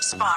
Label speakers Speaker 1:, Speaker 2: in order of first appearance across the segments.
Speaker 1: Spar.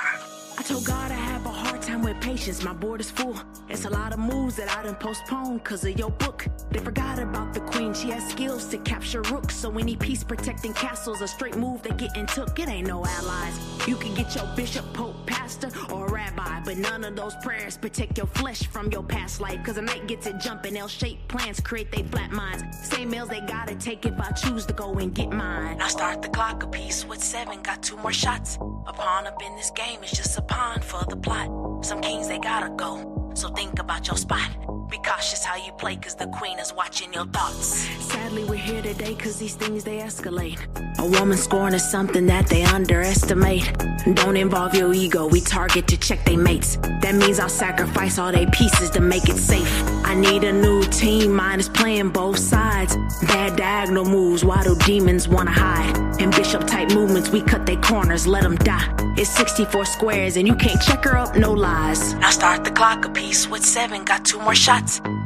Speaker 1: I told God I have a hard time with patience. My board is full. It's a lot of moves that I done postponed because of your book. They forgot about the queen. She has skills to capture rooks. So any peace protecting castles, a straight move they getting took. It ain't no allies. You can get your bishop, pope, pastor, or rabbi, but none of those prayers protect your flesh from your past life. Cause a night gets it jumping. They'll shape plans, create they flat minds. Same meals they gotta take if I choose to go and get mine. I start the clock a piece with 7, got 2 more shots. A pawn up in this game is just a pawn for the plot. Some kings they gotta go, so think about your spot. Be cautious how you play, cause the queen is watching your thoughts. Sadly, we're here today cause these things, they escalate. A woman scorn is something that they underestimate. Don't involve your ego, we target to check they mates. That means I'll sacrifice all they pieces to make it safe. I need a new team, mine is playing both sides. Bad diagonal moves, why do demons wanna hide? In bishop type movements, we cut they corners, let them die. It's 64 squares and you can't check her up, no lies. Now start the clock a piece with 7, got 2 more shots.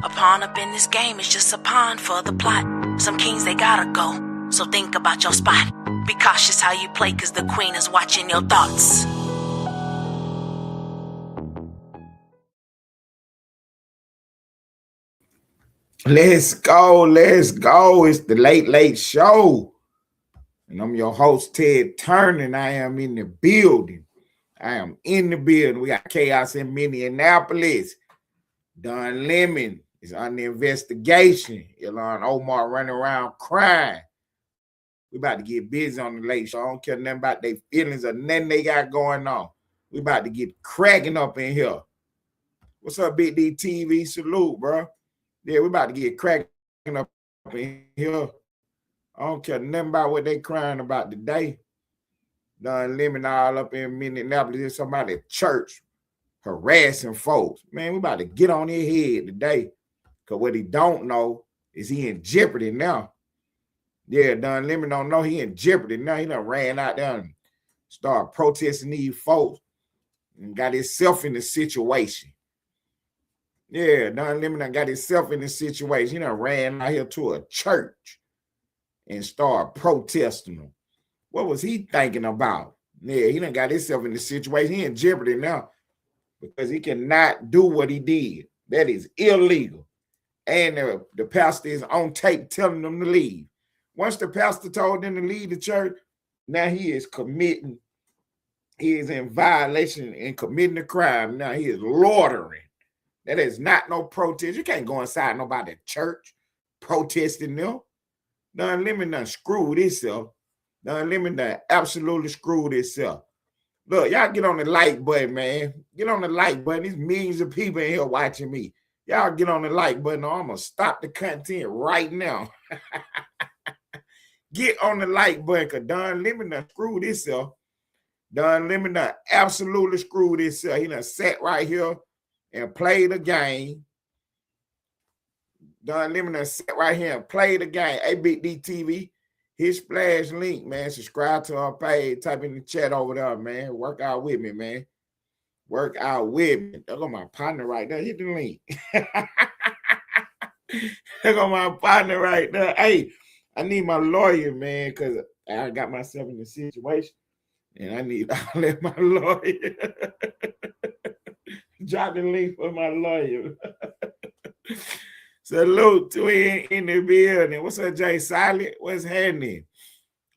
Speaker 1: A pawn up in this game is just a pawn for the plot. Some kings they gotta go, so think about your spot. Be cautious how you play, cause the queen is watching your thoughts.
Speaker 2: Let's go. It's the Late Show. And I'm your host, Ted Turner, and I am in the building. We got chaos in Minneapolis. Don Lemon is under investigation. Ilhan Omar running around crying. We about to get busy on the Late Show. I don't care nothing about their feelings or nothing they got going on. We about to get cracking up in here. What's up, Big D TV? Salute, bro. Yeah, we about to get cracking up in here. I don't care nothing about what they crying about today. Don Lemon all up in Minneapolis. There's somebody at church harassing folks. Man, we about to get on his head today. Because what he don't know is he in jeopardy now. Yeah, Don Lemon don't know he in jeopardy now. He done ran out there and started protesting these folks and got himself in the situation. Yeah, Don Lemon done got himself in the situation. He done ran out here to a church and started protesting them. What was he thinking about? Yeah, he done got himself in the situation. He in jeopardy now because he cannot do what he did. That is illegal. And the pastor is on tape telling them to leave. Once the pastor told them to leave the church, now he is in violation and committing a crime. Now he is loitering. That is not no protest. You can't go inside nobody's church protesting them. Don Lemon done screwed himself. Don Lemon done absolutely screwed himself. Look, y'all get on the like button, man. Get on the like button. There's millions of people in here watching me. Y'all get on the like button or I'm going to stop the content right now. Get on the like button because Don Lemon done screwed himself. Don Lemon done absolutely screwed himself. He done sat right here and played a game. Don Lemon done sat right here and played a game. Hey, Big D TV, hit splash link, man. Subscribe to our page. Type in the chat over there, man. Work out with me, man. Work out with me. Look at my partner right there. Hit the link. Look at my partner right there. Hey, I need my lawyer, man, because I got myself in a situation. And I need to let my lawyer drop the link for my lawyer. Salute to him in the building. What's up, Jay Silent? What's happening?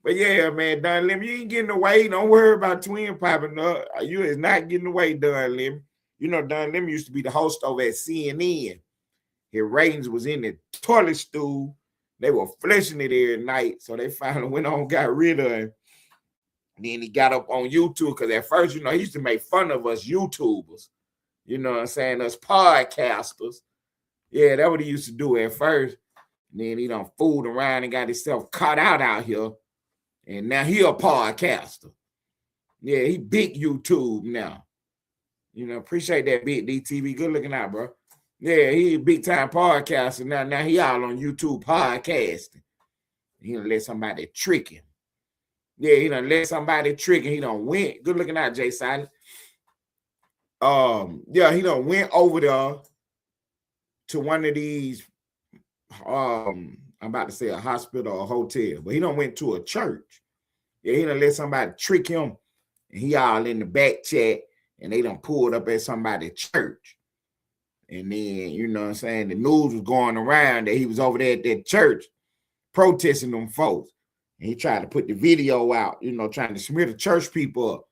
Speaker 2: But yeah, man, Don Lemon, you ain't getting away. Don't worry about Twin popping up. You is not getting away, Don Lemon. You know, Don Lemon used to be the host over at CNN. His ratings was in the toilet stool. They were flushing it every night. So they finally went on and got rid of him. Then he got up on YouTube because at first, you know, he used to make fun of us YouTubers. You know what I'm saying? Us podcasters. Yeah, that's what he used to do at first. And then he done fooled around and got himself caught out here. And now he a podcaster. Yeah, he big YouTube now. You know, appreciate that, Big DTV. Good looking out, bro. Yeah, he a big time podcaster. Now he all on YouTube podcasting. He done let somebody trick him. Yeah, he done let somebody trick him. He done went. Good looking out, Jay Silent. Yeah, he done went over there to one of these, I'm about to say a hospital or a hotel, but he done went to a church. Yeah, he done let somebody trick him, and he all in the back chat, and they done pulled up at somebody's church. And then, you know what I'm saying, the news was going around that he was over there at that church protesting them folks. And he tried to put the video out, you know, trying to smear the church people up.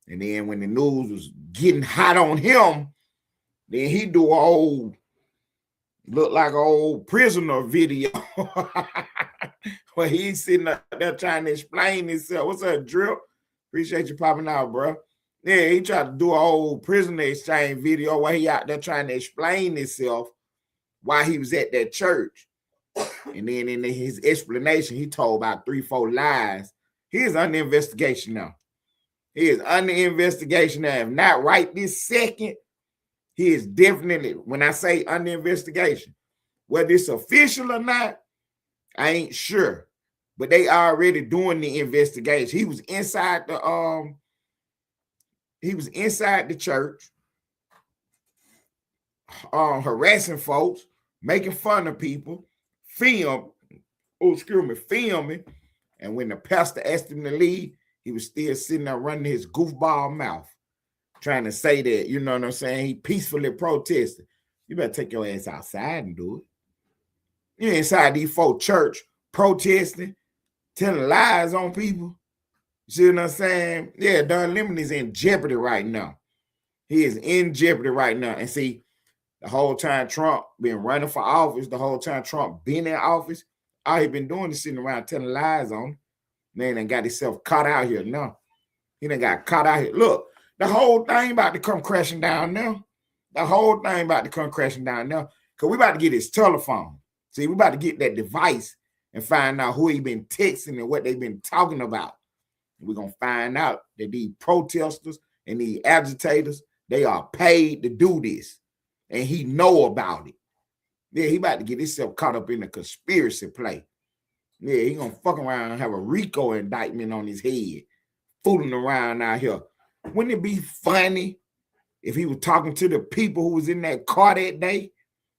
Speaker 2: And then when the news was getting hot on him, then he do a old, look like an old prisoner video where he's sitting up there trying to explain himself. What's up, Drip? Appreciate you popping out, bro. Yeah, he tried to do an old prisoner exchange video where he out there trying to explain himself while he was at that church. And then in his explanation, he told about 3-4 lies. He is under investigation now. He is under investigation now. If not right this second, he is definitely, when I say under investigation, whether it's official or not, I ain't sure. But they already doing the investigation. He was inside the church, harassing folks, making fun of people, filming. And when the pastor asked him to leave, he was still sitting there running his goofball mouth, trying to say that, you know what I'm saying, he peacefully protested. You better take your ass outside and do it. You're inside these folk church protesting, telling lies on people. You see what I'm saying? Yeah, Don Lemon is in jeopardy right now. He is in jeopardy right now. And see, the whole time Trump been running for office, the whole time Trump been in office, all he been doing is sitting around telling lies on him. Man, done got himself caught out here now. He done got caught out here. Look, the whole thing about to come crashing down now. The whole thing about to come crashing down now. Because we about to get his telephone. See, we about to get that device and find out who he been texting and what they been talking about. We're going to find out that these protesters and these agitators, they are paid to do this. And he know about it. Yeah, he about to get himself caught up in a conspiracy play. Yeah, he going to fuck around and have a RICO indictment on his head. Fooling around out here. Wouldn't it be funny if he was talking to the people who was in that car that day?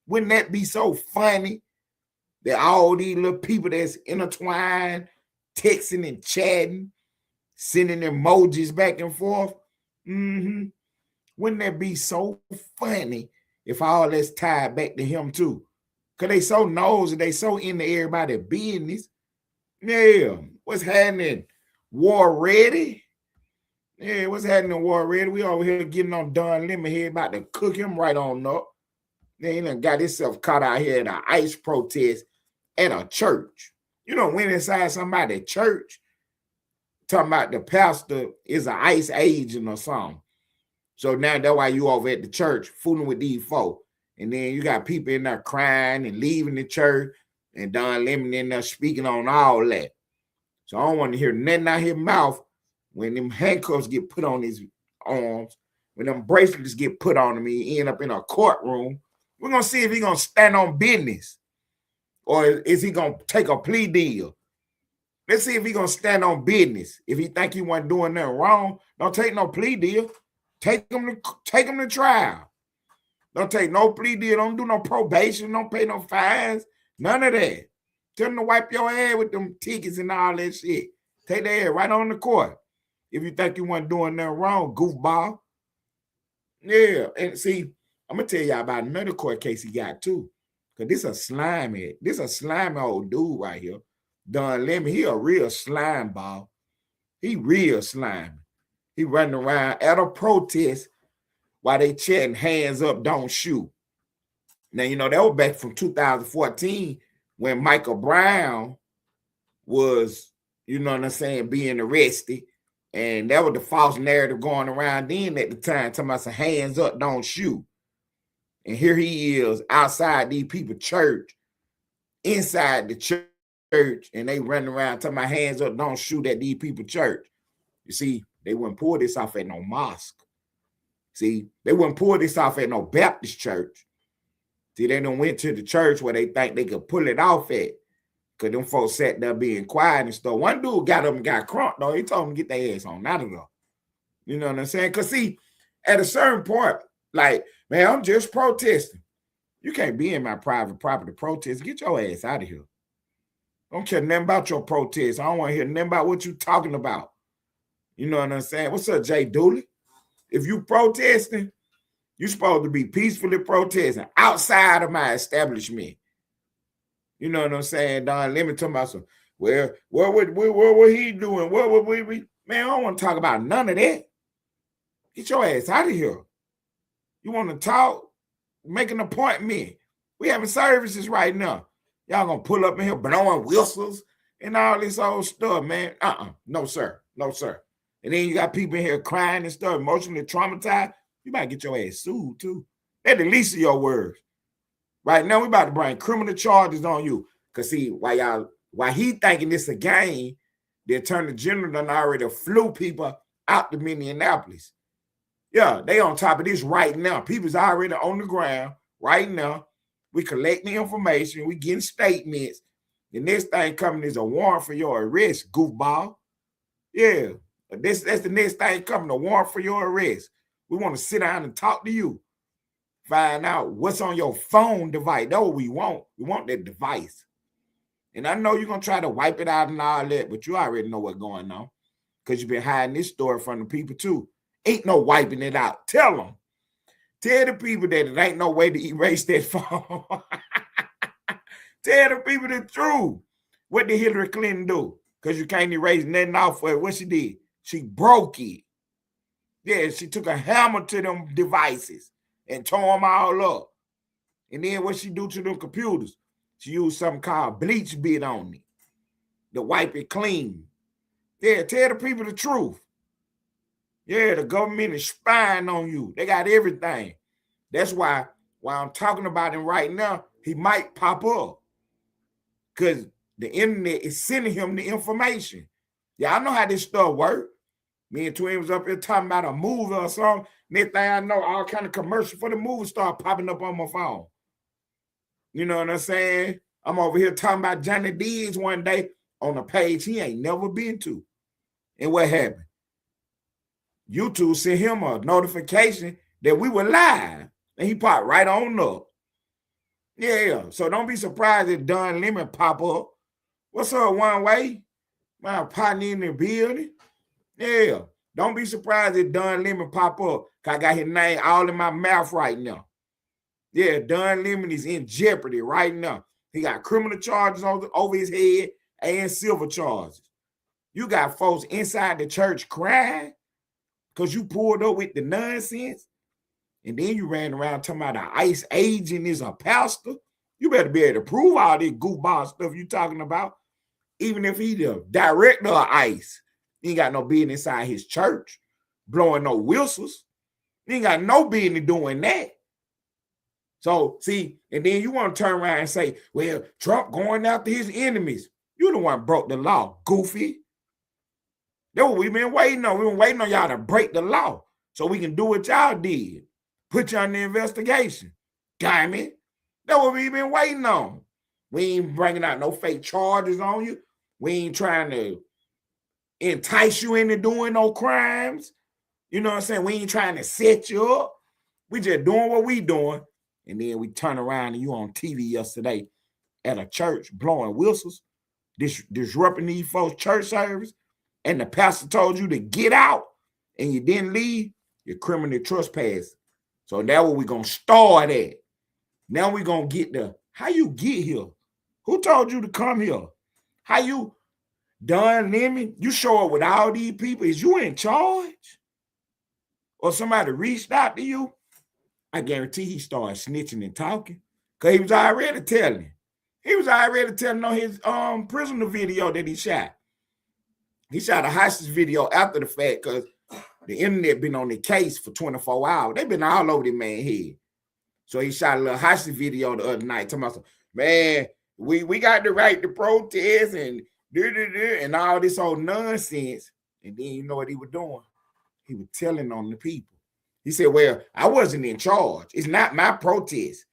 Speaker 2: Wouldn't that be so funny that all these little people that's intertwined, texting and chatting, sending emojis back and forth? Wouldn't that be so funny if all that's tied back to him too? Because they so nosy, they so into everybody's business. Yeah, what's happening? War ready? Yeah, what's happening, War ready? We over here getting on Don Lemon here, about to cook him right on up. Then he done got himself caught out here at an ICE protest at a church. You know, went inside somebody's church, talking about the pastor is an ICE agent or something. So now that's why you over at the church fooling with these folks. And then you got people in there crying and leaving the church, and Don Lemon in there speaking on all that. So I don't want to hear nothing out his mouth when them handcuffs get put on his arms, when them bracelets get put on him, he end up in a courtroom. We're going to see if he's going to stand on business or is he going to take a plea deal. Let's see if he's going to stand on business. If he think he wasn't doing nothing wrong, don't take no plea deal. Take him to trial. Don't take no plea deal. Don't do no probation. Don't pay no fines. None of that. Tell them to wipe your head with them tickets and all that shit. Take their head right on the court. If you think you weren't doing nothing wrong, goofball. Yeah, and see, I'm going to tell y'all about another court case he got too. Because this a slimy old dude right here. Don Lemon, he a real slime ball. He real slimy. He running around at a protest while they chatting, hands up, don't shoot. Now, you know, that was back from 2014 when Michael Brown was, you know what I'm saying, being arrested. And that was the false narrative going around then at the time, talking about some hands up, don't shoot. And here he is outside these people's church, inside the church, and they running around talking about hands up, don't shoot at these people's church. You see, they wouldn't pull this off at no mosque. See, they wouldn't pull this off at no Baptist church. See, they done went to the church where they think they could pull it off at. Because them folks sat there being quiet and stuff. One dude got up and got crunk, though. He told them to get their ass on out of there. You know what I'm saying? Because, see, At a certain point, like, man, I'm just protesting. You can't be in my private property protest. Get your ass out of here. I don't care nothing about your protest. I don't want to hear nothing about what you talking about. You know what I'm saying? What's up, Jay Dooley? If you protesting, you supposed to be peacefully protesting outside of my establishment. You know what I'm saying? Don Lemon talking about some, well, what he doing? What would we? Man, I don't want to talk about none of that. Get your ass out of here. You want to talk? Make an appointment. We having services right now. Y'all gonna pull up in here blowing whistles and all this old stuff, man. No, sir. No, sir. And then you got people in here crying and stuff, emotionally traumatized. You might get your ass sued too. They're the least of your words. Right now, we about to bring criminal charges on you. Cause see, why he thinking this a game, the Attorney General done already flew people out to Minneapolis. Yeah, they on top of this right now. People's already on the ground right now. We collecting information. We getting statements. The next thing coming is a warrant for your arrest, goofball. Yeah, that's the next thing coming, a warrant for your arrest. We want to sit down and talk to you. Find out what's on your phone device. That's what we want. We want that device. And I know you're going to try to wipe it out and all that, but you already know what's going on because you've been hiding this story from the people too. Ain't no wiping it out. Tell them. Tell the people that it ain't no way to erase that phone. Tell the people the truth. What did Hillary Clinton do? Because you can't erase nothing off of it. What she did? She broke it. Yeah, she took a hammer to them devices and tore them all up. And then what she do to them computers? She used something called bleach bit on it to wipe it clean. Yeah, tell the people the truth. Yeah, the government is spying on you. They got everything. That's why while I'm talking about him right now, he might pop up. Because the internet is sending him the information. Yeah, I know how this stuff works. Me and Twin was up here talking about a movie or something. Next thing I know, all kind of commercial for the movie start popping up on my phone. You know what I'm saying? I'm over here talking about Johnny Dees one day on a page he ain't never been to. And what happened? YouTube sent him a notification that we were live. And he popped right on up. Yeah, so don't be surprised if Don Lemon pop up. What's up, One Way? My partner in the building. Yeah, don't be surprised if Don Lemon pop up. Cause I got his name all in my mouth right now. Yeah, Don Lemon is in jeopardy right now. He got criminal charges over his head and civil charges. You got folks inside the church crying because you pulled up with the nonsense. And then you ran around talking about an ICE agent is a pastor. You better be able to prove all this goofball stuff you talking about. Even if he the director of ICE, he ain't got no business inside his church, blowing no whistles. He ain't got no business doing that. So, see, and then you want to turn around and say, well, Trump going after his enemies. You the one broke the law, goofy. That's what we've been waiting on. We've been waiting on y'all to break the law so we can do what y'all did. Put you on the investigation. Damn it. That's what we've been waiting on. We ain't bringing out no fake charges on you. We ain't trying to entice you into doing no crimes. You know what I'm saying? We ain't trying to set you up. We just doing what we doing. And then we turn around and you on TV yesterday at a church blowing whistles, disrupting these folks' church service, and the pastor told you to get out and you didn't leave, you're criminally trespassing. So that's where we're going to start at. Now we're going to get the, how you get here? Who told you to come here? How you, Don Lemon, you show up with all these people? Is you in charge? Or somebody reached out to you? I guarantee he started snitching and talking because he was already telling. He was already telling on his prisoner video that he shot. He shot a hostage video after the fact because the internet been on the case for 24 hours. They've been all over the man's head. So he shot a little hostage video the other night talking about, man, we got the right to protest and all this old nonsense. And then you know what he was doing? He was telling on the people. He said, well, I wasn't in charge. It's not my protest.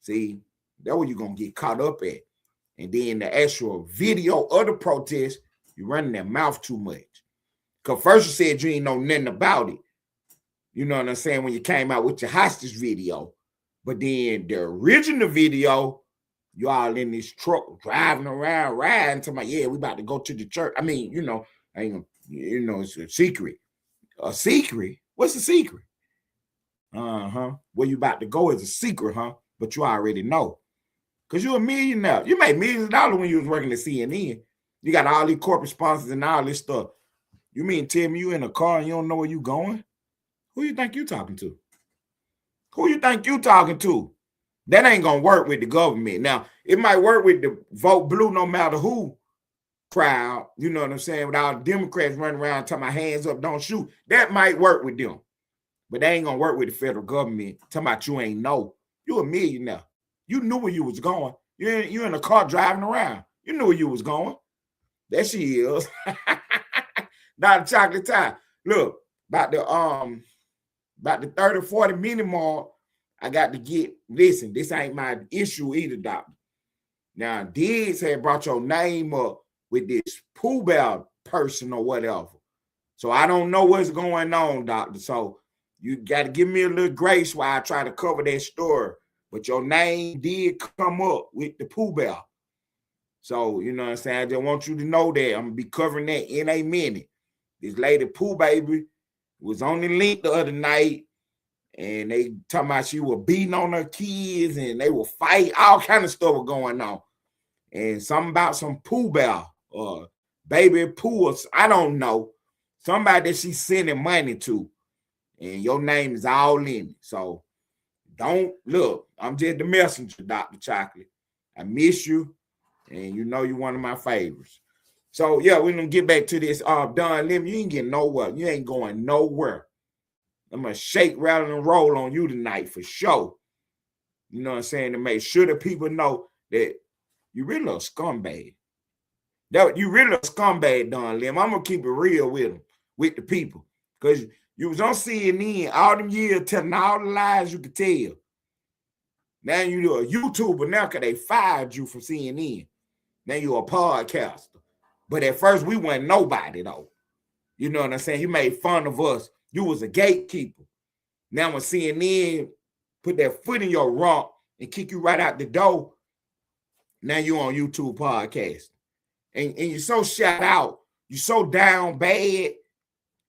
Speaker 2: See, that's where you're going to get caught up at. And then the actual video of the protest, you're running their mouth too much. Because first you said you ain't know nothing about it. You know what I'm saying? When you came out with your hostage video. But then the original video, you all in this truck driving around, riding to yeah, we about to go to the church. I mean, it's a secret. A secret? What's the secret? Where you about to go is a secret, huh? But you already know. Because you're a millionaire. You made millions of dollars when you was working at CNN. You got all these corporate sponsors and all this stuff. You mean tell me you in a car and you don't know where you going? Who you think you talking to? Who you think you talking to? That ain't going to work with the government. Now, it might work with the vote blue no matter who crowd. You know what I'm saying? With all the Democrats running around talking about hands up, don't shoot. That might work with them. But they ain't going to work with the federal government talking about you ain't know. You a millionaire. You knew where you was going. You in a car driving around. You knew where you was going. There she is. Not a chocolate tie. Look, about the 30, 40 minute mark, I got to get, listen, this ain't my issue either, doctor. Now, Diggs had brought your name up with this Pooh Bear person or whatever. So I don't know what's going on, doctor. So you got to give me a little grace while I try to cover that story. But your name did come up with the Pooh Bear. So, you know what I'm saying? I just want you to know that. I'm going to be covering that in a minute. This lady Pooh Baby was on the link the other night, and they talking about she was beating on her kids, and they were fighting. All kind of stuff was going on. And something about some Pooh Bear or Baby Pooh, I don't know. Somebody that she's sending money to. And your name is all in it. So don't look. I'm just the messenger, Dr. Chocolate. I miss you. And you know you're one of my favorites. So, yeah, we're going to get back to this. Don Lemon, you ain't getting nowhere. You ain't going nowhere. I'm going to shake, rattle, and roll on you tonight for sure. You know what I'm saying? To make sure that people know that you really a scumbag. You really a scumbag, Don Lemon. I'm going to keep it real with them, with the people. Because you was on CNN all them years telling all the lies you could tell. Now you're a YouTuber now because they fired you from CNN. Now you're a podcaster. But at first, we weren't nobody, though. You know what I'm saying? You made fun of us. You was a gatekeeper. Now when CNN put their foot in your rump and kick you right out the door, now you're on YouTube podcast. And you're so shut out. You're so down bad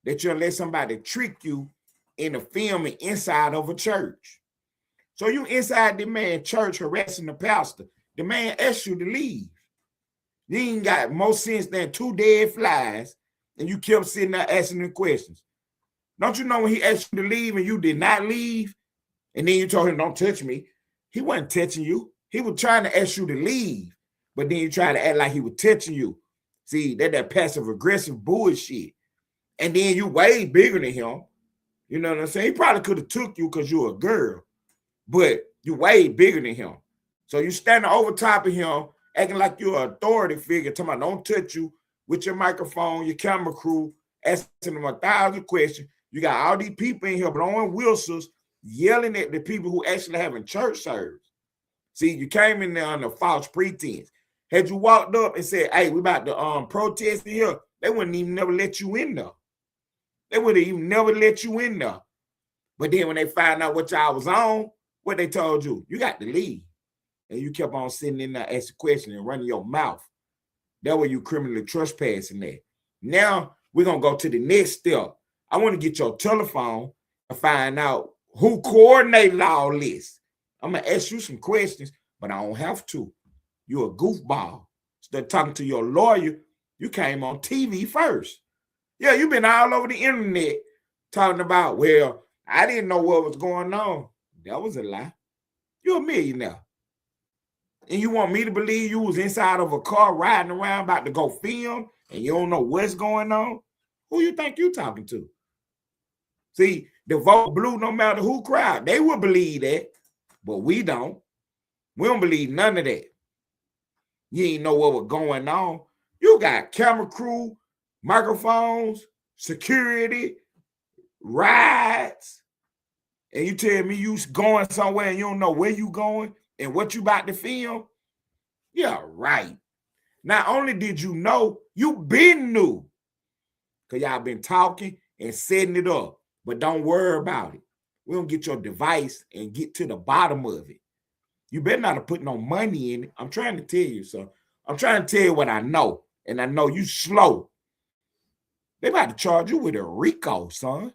Speaker 2: that you'll let somebody trick you into filming inside of a church. So you inside the man's church harassing the pastor. The man asked you to leave. You ain't got more sense than 2 dead flies, and you kept sitting there asking him questions. Don't you know when he asked you to leave and you did not leave, and then you told him, don't touch me, he wasn't touching you. He was trying to ask you to leave, but then you try to act like he was touching you. See, that passive-aggressive bullshit. And then you way bigger than him. You know what I'm saying? He probably could have took you because you're a girl, but you way bigger than him. So you standing over top of him, acting like you're an authority figure, talking about don't touch you with your microphone, your camera crew, asking them 1,000 questions. You got all these people in here blowing whistles, yelling at the people who actually having church service. See, you came in there under false pretense. Had you walked up and said, hey, we about to protest in here, they wouldn't even never let you in there. They would have even never let you in there. But then when they found out what y'all was on, what they told you, you got to leave. And you kept on sitting in there asking questions and running your mouth. That way you criminally trespassing there. Now we're going to go to the next step. I want to get your telephone and find out who coordinated all this. I'm going to ask you some questions, but I don't have to. You're a goofball. Instead of talking to your lawyer, you came on TV first. Yeah, you've been all over the internet talking about, well, I didn't know what was going on. That was a lie. You're a millionaire. And you want me to believe you was inside of a car riding around about to go film and you don't know what's going on? Who you think you talking to? See, the vote blue no matter who crowd, they will believe that, but we don't. We don't believe none of that. You ain't know what was going on. You got camera crew, microphones, security, rides, and you tell me you going somewhere and you don't know where you going and what you about to film? Yeah, right. Not only did you know, you been knew. Because y'all been talking and setting it up. but don't worry about it. We're going to get your device and get to the bottom of it. You better not have put no money in it. I'm trying to tell you, so I'm trying to tell you what I know, and I know you slow. They about to charge you with a RICO, son.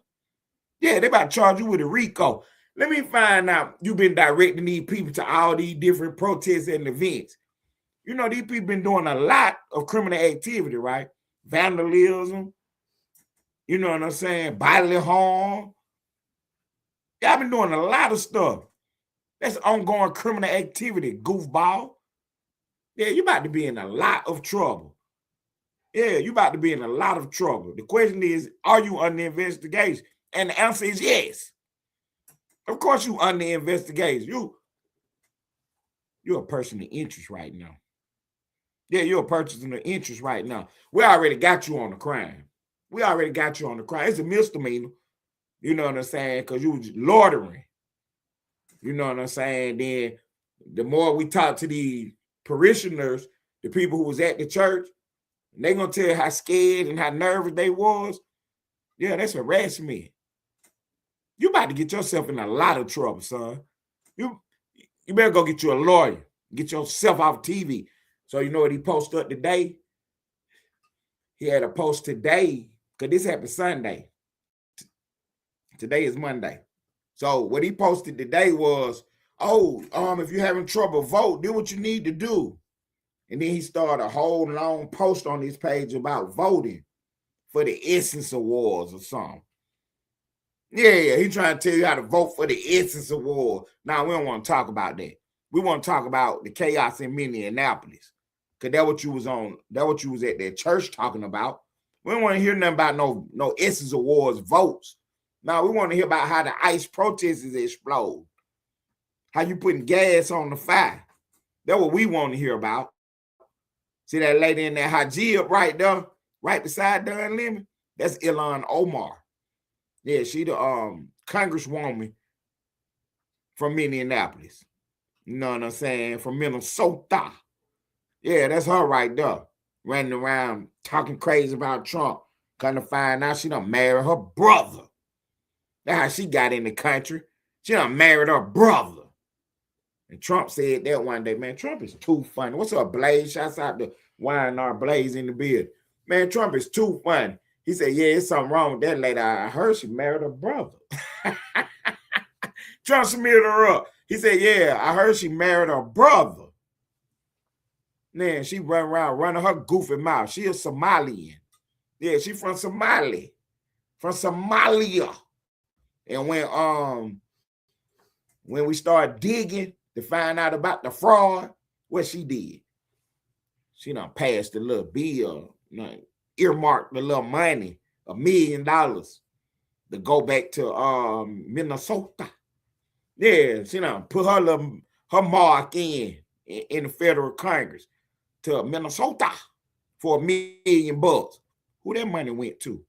Speaker 2: Yeah, they about to charge you with a RICO. Let me find out you've been directing these people to all these different protests and events. You know, these people been doing a lot of criminal activity, right? Vandalism, you know what I'm saying? Bodily harm. Y'all been doing a lot of stuff. That's ongoing criminal activity, goofball. Yeah, you about to be in a lot of trouble. Yeah, you about to be in a lot of trouble. The question is, are you under investigation? And the answer is yes. Of course you under investigation. You're a person of interest right now. Yeah, you're a person of interest right now. We already got you on the crime. We already got you on the crime. It's a misdemeanor. You know what I'm saying? Because you was loitering. You know what I'm saying? Then the more we talk to the parishioners, the people who was at the church, and they're going to tell you how scared and how nervous they was. Yeah, that's harassment. You about to get yourself in a lot of trouble, son. You better go get you a lawyer. Get yourself off TV. So you know what he posted up today? He had a post today, because this happened Sunday. Today is Monday. So what he posted today was, if you're having trouble vote, do what you need to do. And then he started a whole long post on his page about voting for the Essence Awards or something. Yeah, he trying to tell you how to vote for the Essence Award. Now, we don't want to talk about that. We want to talk about the chaos in Minneapolis. Because that's what you was on. That's what you was at that church talking about. We don't want to hear nothing about no Essence Awards votes. Now, we want to hear about how the ICE protesters explode. How you putting gas on the fire. That's what we want to hear about. See that lady in that hijab right there, right beside Don Lemon? That's Ilhan Omar. Yeah, she the congresswoman from Minneapolis. You know what I'm saying? From Minnesota. Yeah, that's her right there. Running around talking crazy about Trump. Come to find out she done married her brother. That's how she got in the country. She done married her brother. And Trump said that one day, man, Trump is too funny. What's up, Blaze? Shouts out to YNR Blaze in the beard. Man, Trump is too funny. He said, yeah, it's something wrong with that lady. I heard she married her brother. Trump smeared her up. He said, yeah, I heard she married her brother. Man, she run around running her goofy mouth. She a Somalian. Yeah, she from Somalia. From Somalia. And when we start digging to find out about the fraud, what she did? She done passed the little bill, earmarked the little money, $1 million to go back to Minnesota. Yeah, she done put her mark in the federal Congress to Minnesota for $1 million. Who that money went to?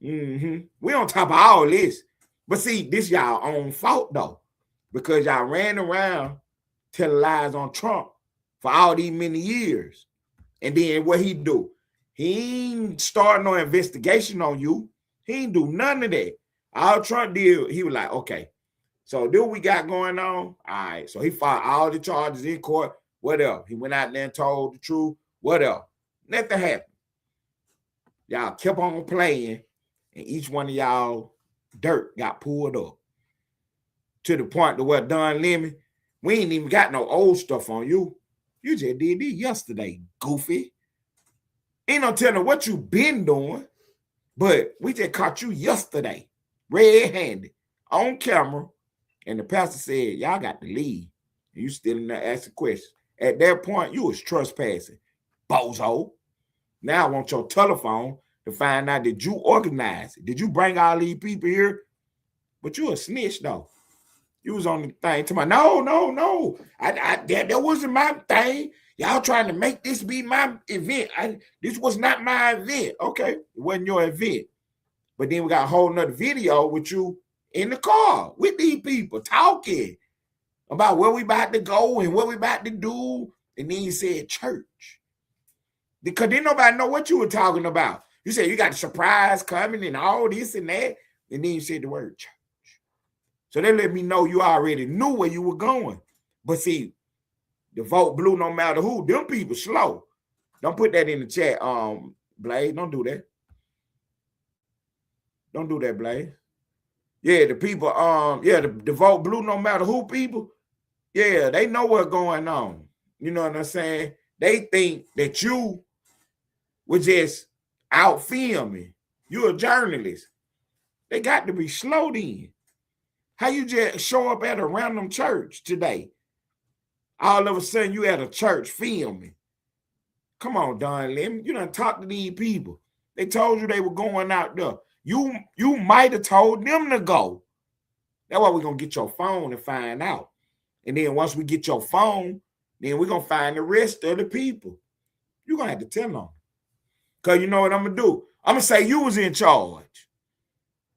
Speaker 2: We on top of all this. But see, this y'all own fault though, because y'all ran around telling lies on Trump for all these many years. And then what he do? He ain't start no investigation on you. He ain't do none of that. All Trump did, he was like, okay, so this what we got going on? All right. So he filed all the charges in court. What else? He went out there and told the truth. What else? Nothing happened. Y'all kept on playing, and each one of y'all dirt got pulled up to the point to where Don Lemon, we ain't even got no old stuff on you. You just did this yesterday, goofy. Ain't no telling what you been doing, but we just caught you yesterday, red-handed, on camera, and the pastor said, y'all got to leave. And you still in there asking questions. At that point, you was trespassing, bozo. Now I want your telephone to find out, did you organize it? Did you bring all these people here? But you a snitch, though. You was on the thing to my, no. That wasn't my thing. Y'all trying to make this be my event. This was not my event. Okay, it wasn't your event. But then we got a whole nother video with you in the car with these people talking about where we about to go and what we about to do. And then you said church. Because didn't nobody know what you were talking about. You said you got a surprise coming and all this and that. And then you said the word church. So they let me know you already knew where you were going. But see, the vote blue no matter who, them people slow. Don't put that in the chat, Blaze. Don't do that. Don't do that, Blaze. Yeah, the people, the vote blue no matter who people, yeah, they know what's going on. You know what I'm saying? They think that you were just out filming. You're a journalist. They got to be slow then. How you just show up at a random church today? All of a sudden you at a church filming. Come on, Don Lemon. You done talked to these people. They told you they were going out there. You might have told them to go. That's why we're going to get your phone and find out. And then once we get your phone, then we're going to find the rest of the people. You're going to have to tell them. Because you know what I'm going to do? I'm going to say you was in charge.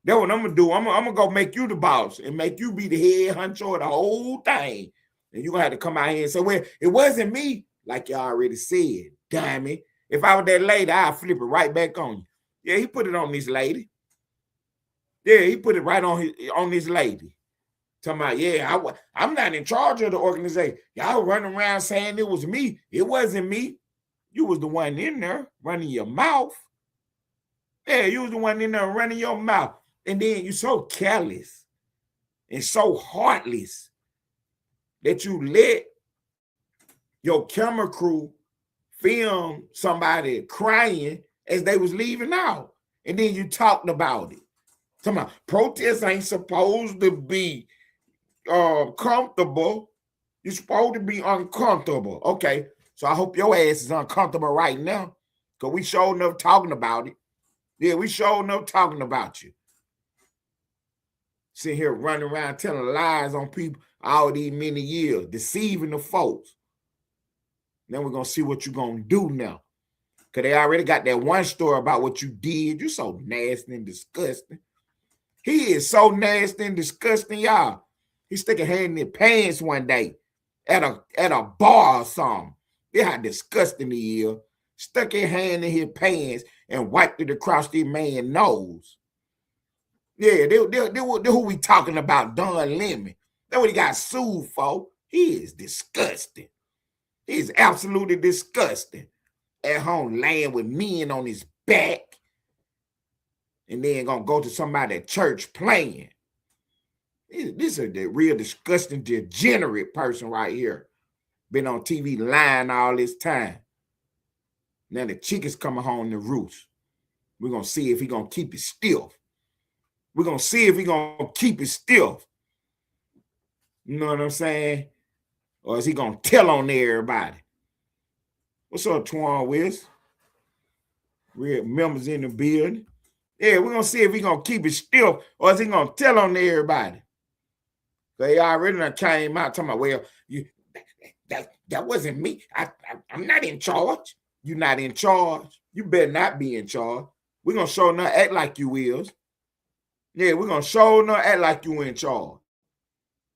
Speaker 2: That's what I'm going to do. I'm going to go make you the boss and make you be the head honcho of the whole thing. And you're going to have to come out here and say, well, it wasn't me, like you already said. Damn it. If I was that lady, I'd flip it right back on you. Yeah, he put it on this lady. Yeah, he put it right on this lady. Talking about, yeah, I'm not in charge of the organization. Y'all running around saying it was me. It wasn't me. You was the one in there running your mouth. Yeah, you was the one in there running your mouth. And then you so careless and so heartless that you let your camera crew film somebody crying as they was leaving out. And then you talked about it. Talking about protests ain't supposed to be comfortable. You're supposed to be uncomfortable. Okay, so I hope your ass is uncomfortable right now, because we sure enough talking about it. Yeah, we sure enough talking about you. Sitting here running around telling lies on people all these many years, deceiving the folks. Then we're going to see what you're going to do now. Because they already got that one story about what you did. You're so nasty and disgusting. He is so nasty and disgusting, y'all. He stick a hand in his pants one day at a bar or something. That's how disgusting he is. Stuck his hand in his pants and wiped it across this man's nose. Yeah, they who we talking about, Don Lemon. That's what he got sued for. He is disgusting. He is absolutely disgusting. At home laying with men on his back. And then gonna go to somebody at church playing. This is the real disgusting, degenerate person right here. Been on TV lying all this time. Now the chicken's coming home to roost. We're gonna see if he gonna keep it still. We're gonna see if he gonna keep it still. You know what I'm saying? Or is he gonna tell on everybody? What's up, Twan West? Real members in the building. Yeah, we're gonna see if he gonna keep it still or is he gonna tell on everybody. They already done came out talking about, well, that wasn't me. I'm not in charge. You're not in charge. You better not be in charge. We're gonna show enough act like you is. Yeah, we're gonna show enough act like you in charge.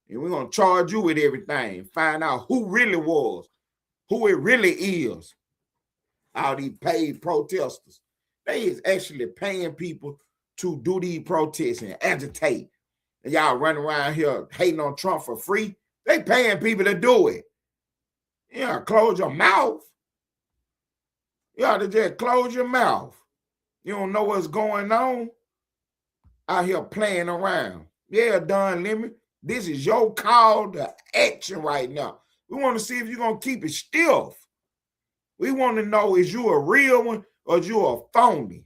Speaker 2: And we're gonna charge you with everything. Find out who really was, who it really is. All these paid protesters. They is actually paying people to do these protests and agitate. And y'all running around here hating on Trump for free. They paying people to do it. Yeah, close your mouth. You ought to just close your mouth. You don't know what's going on out here playing around. Yeah, Don Lemon, this is your call to action right now. We want to see if you're going to keep it still. We want to know, is you a real one or is you a phony?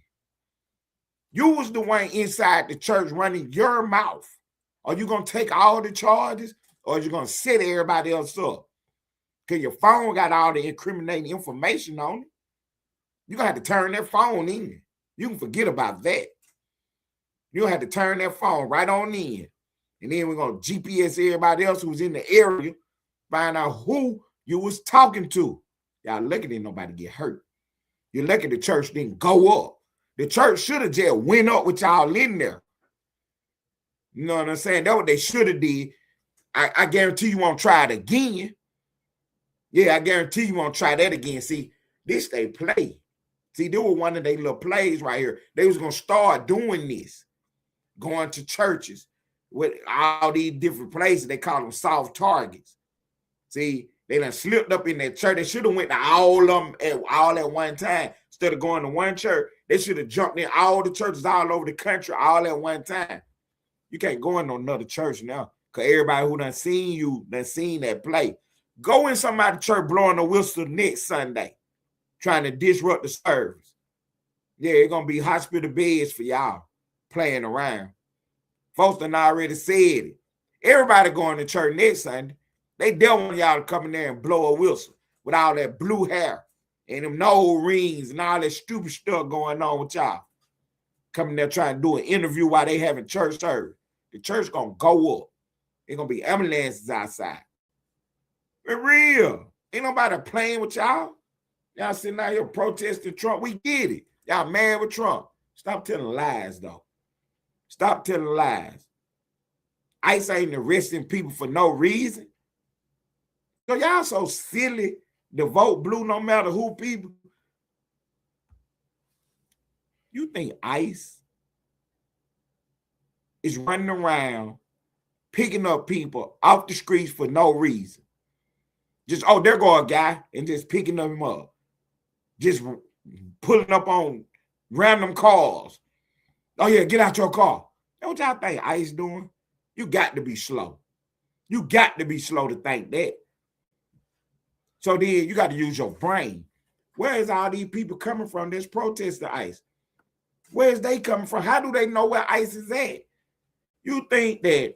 Speaker 2: You was the one inside the church running your mouth. Are you going to take all the charges or are you going to set everybody else up? Because your phone got all the incriminating information on it. You're going to have to turn that phone in. You can forget about that. You'll have to turn that phone right on in. And then we're going to GPS everybody else who's in the area, find out who you was talking to. Y'all lucky didn't nobody get hurt. You're lucky the church didn't go up. The church should have just went up with y'all in there. You know what I'm saying? That's what they should have did. I guarantee you won't try it again. Yeah, I guarantee you won't try that again. See, this they play. See, they were one of their little plays right here. They was going to start doing this. going to churches with all these different places. They call them soft targets. See, they done slipped up in that church. They should have went to all of them at one time. Instead of going to one church, they should have jumped in all the churches all over the country all at one time. You can't go in another church now because everybody who done seen you, done seen that play. Go in somebody's church blowing a whistle next Sunday, trying to disrupt the service. Yeah, it's going to be hospital beds for y'all playing around. Folks done already said it. Everybody going to church next Sunday. They don't want y'all to come in there and blow a whistle with all that blue hair and them nose rings and all that stupid stuff going on with y'all. Coming there trying to do an interview while they having church service. The church going to go up. There's going to be ambulances outside. For real. Ain't nobody playing with y'all. Y'all sitting out here protesting Trump. We get it. Y'all mad with Trump. Stop telling lies, though. Stop telling lies. ICE ain't arresting people for no reason. So y'all so silly to vote blue no matter who people. You think ICE is running around picking up people off the streets for no reason? Just, oh, there go a guy, and just picking them up. Just pulling up on random cars. Oh, yeah, get out your car. That's what y'all think ICE doing? You got to be slow. You got to be slow to think that. So then you got to use your brain. Where is all these people coming from that's protesting ICE? Where is they coming from? How do they know where ICE is at? You think that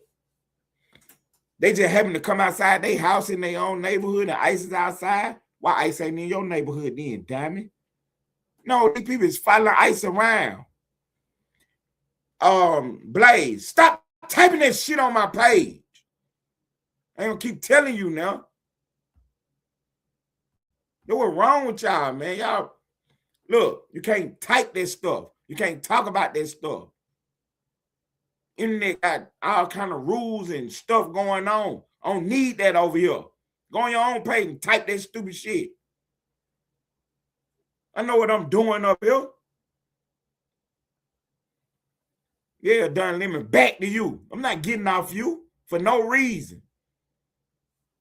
Speaker 2: they just happen to come outside their house in their own neighborhood and ICE is outside? Why ICE ain't in your neighborhood then, damn it? No, these people is following ICE around. Blaze, stop typing that shit on my page. I ain't gonna keep telling you now. What's wrong with y'all, man? Y'all, look, you can't type that stuff. You can't talk about that stuff. Internet got all kind of rules and stuff going on. I don't need that over here. Go on your own page and type that stupid shit. I know what I'm doing up here. Yeah, Don Lemon, back to you. I'm not getting off you for no reason.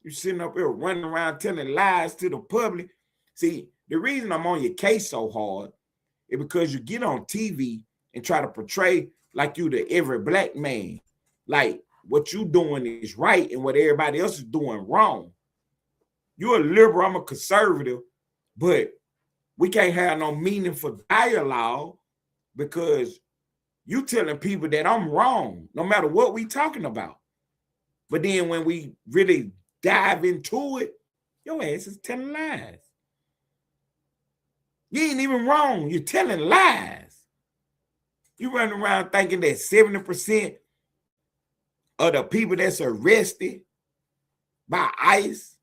Speaker 2: You sitting up here running around telling lies to the public. See, the reason I'm on your case so hard is because you get on TV and try to portray like you the every black man. Like what you doing is right and what everybody else is doing wrong. You're a liberal, I'm a conservative, but we can't have no meaningful dialogue because you telling people that I'm wrong, no matter what we talking about. But then when we really dive into it, your ass is telling lies. You ain't even wrong. You're telling lies. You running around thinking that 70% of the people that's arrested by ICE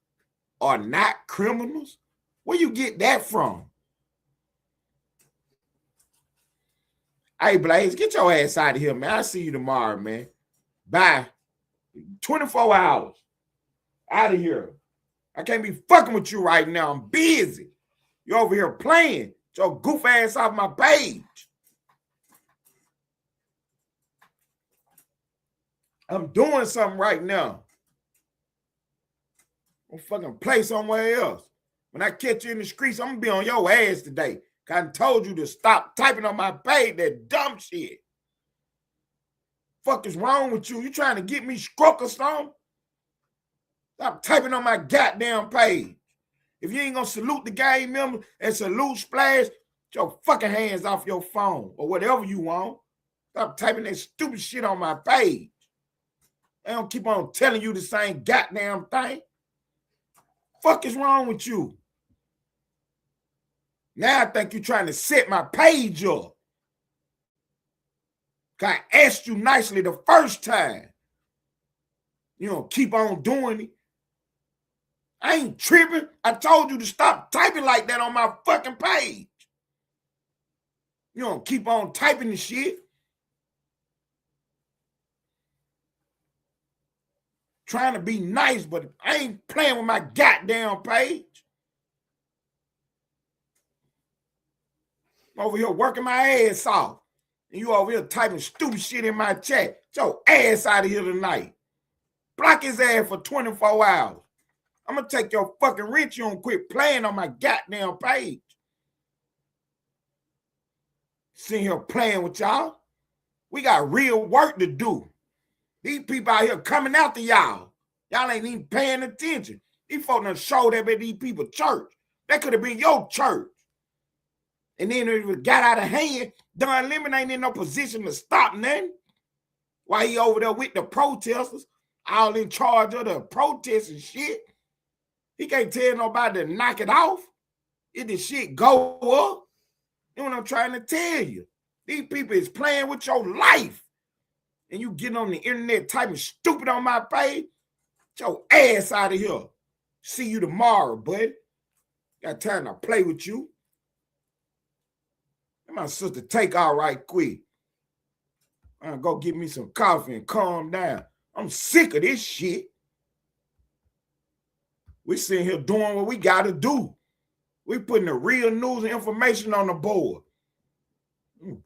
Speaker 2: are not criminals. Where you get that from? Hey, Blaze, get your ass out of here, man. I'll see you tomorrow, man. Bye. 24 hours. Out of here. I can't be fucking with you right now. I'm busy. You're over here playing. Get your goof ass off my page. I'm doing something right now. I'm fucking play somewhere else. When I catch you in the streets, I'm gonna be on your ass today. I told you to stop typing on my page that dumb shit. Fuck is wrong with you? You trying to get me struck or something? Stop typing on my goddamn page. If you ain't gonna salute the gang member and salute Splash, get your fucking hands off your phone or whatever you want. Stop typing that stupid shit on my page. I don't keep on telling you the same goddamn thing. Fuck is wrong with you? Now I think you're trying to set my page up. I asked you nicely the first time. You don't keep on doing it. I ain't tripping. I told you to stop typing like that on my fucking page. You don't keep on typing the shit. Trying to be nice, but I ain't playing with my goddamn page. I'm over here working my ass off. And you over here typing stupid shit in my chat. Get your ass out of here tonight. Block his ass for 24 hours. I'm going to take your fucking rent. You don't quit playing on my goddamn page. Sitting here playing with y'all. We got real work to do. These people out here coming after y'all. Y'all ain't even paying attention. These folks done showed up at these people church. That could have been your church. And then it got out of hand. Don Lemon ain't in no position to stop nothing. While he over there with the protesters, all in charge of the protests and shit. He can't tell nobody to knock it off. If the shit go up. You know what I'm trying to tell you. These people is playing with your life. And you getting on the internet typing stupid on my page. Get your ass out of here. See you tomorrow, buddy. Got time to play with you. And my sister take all right quick. I'm gonna go get me some coffee and calm down. I'm sick of this shit. We sitting here doing what we gotta do. We putting the real news and information on the board.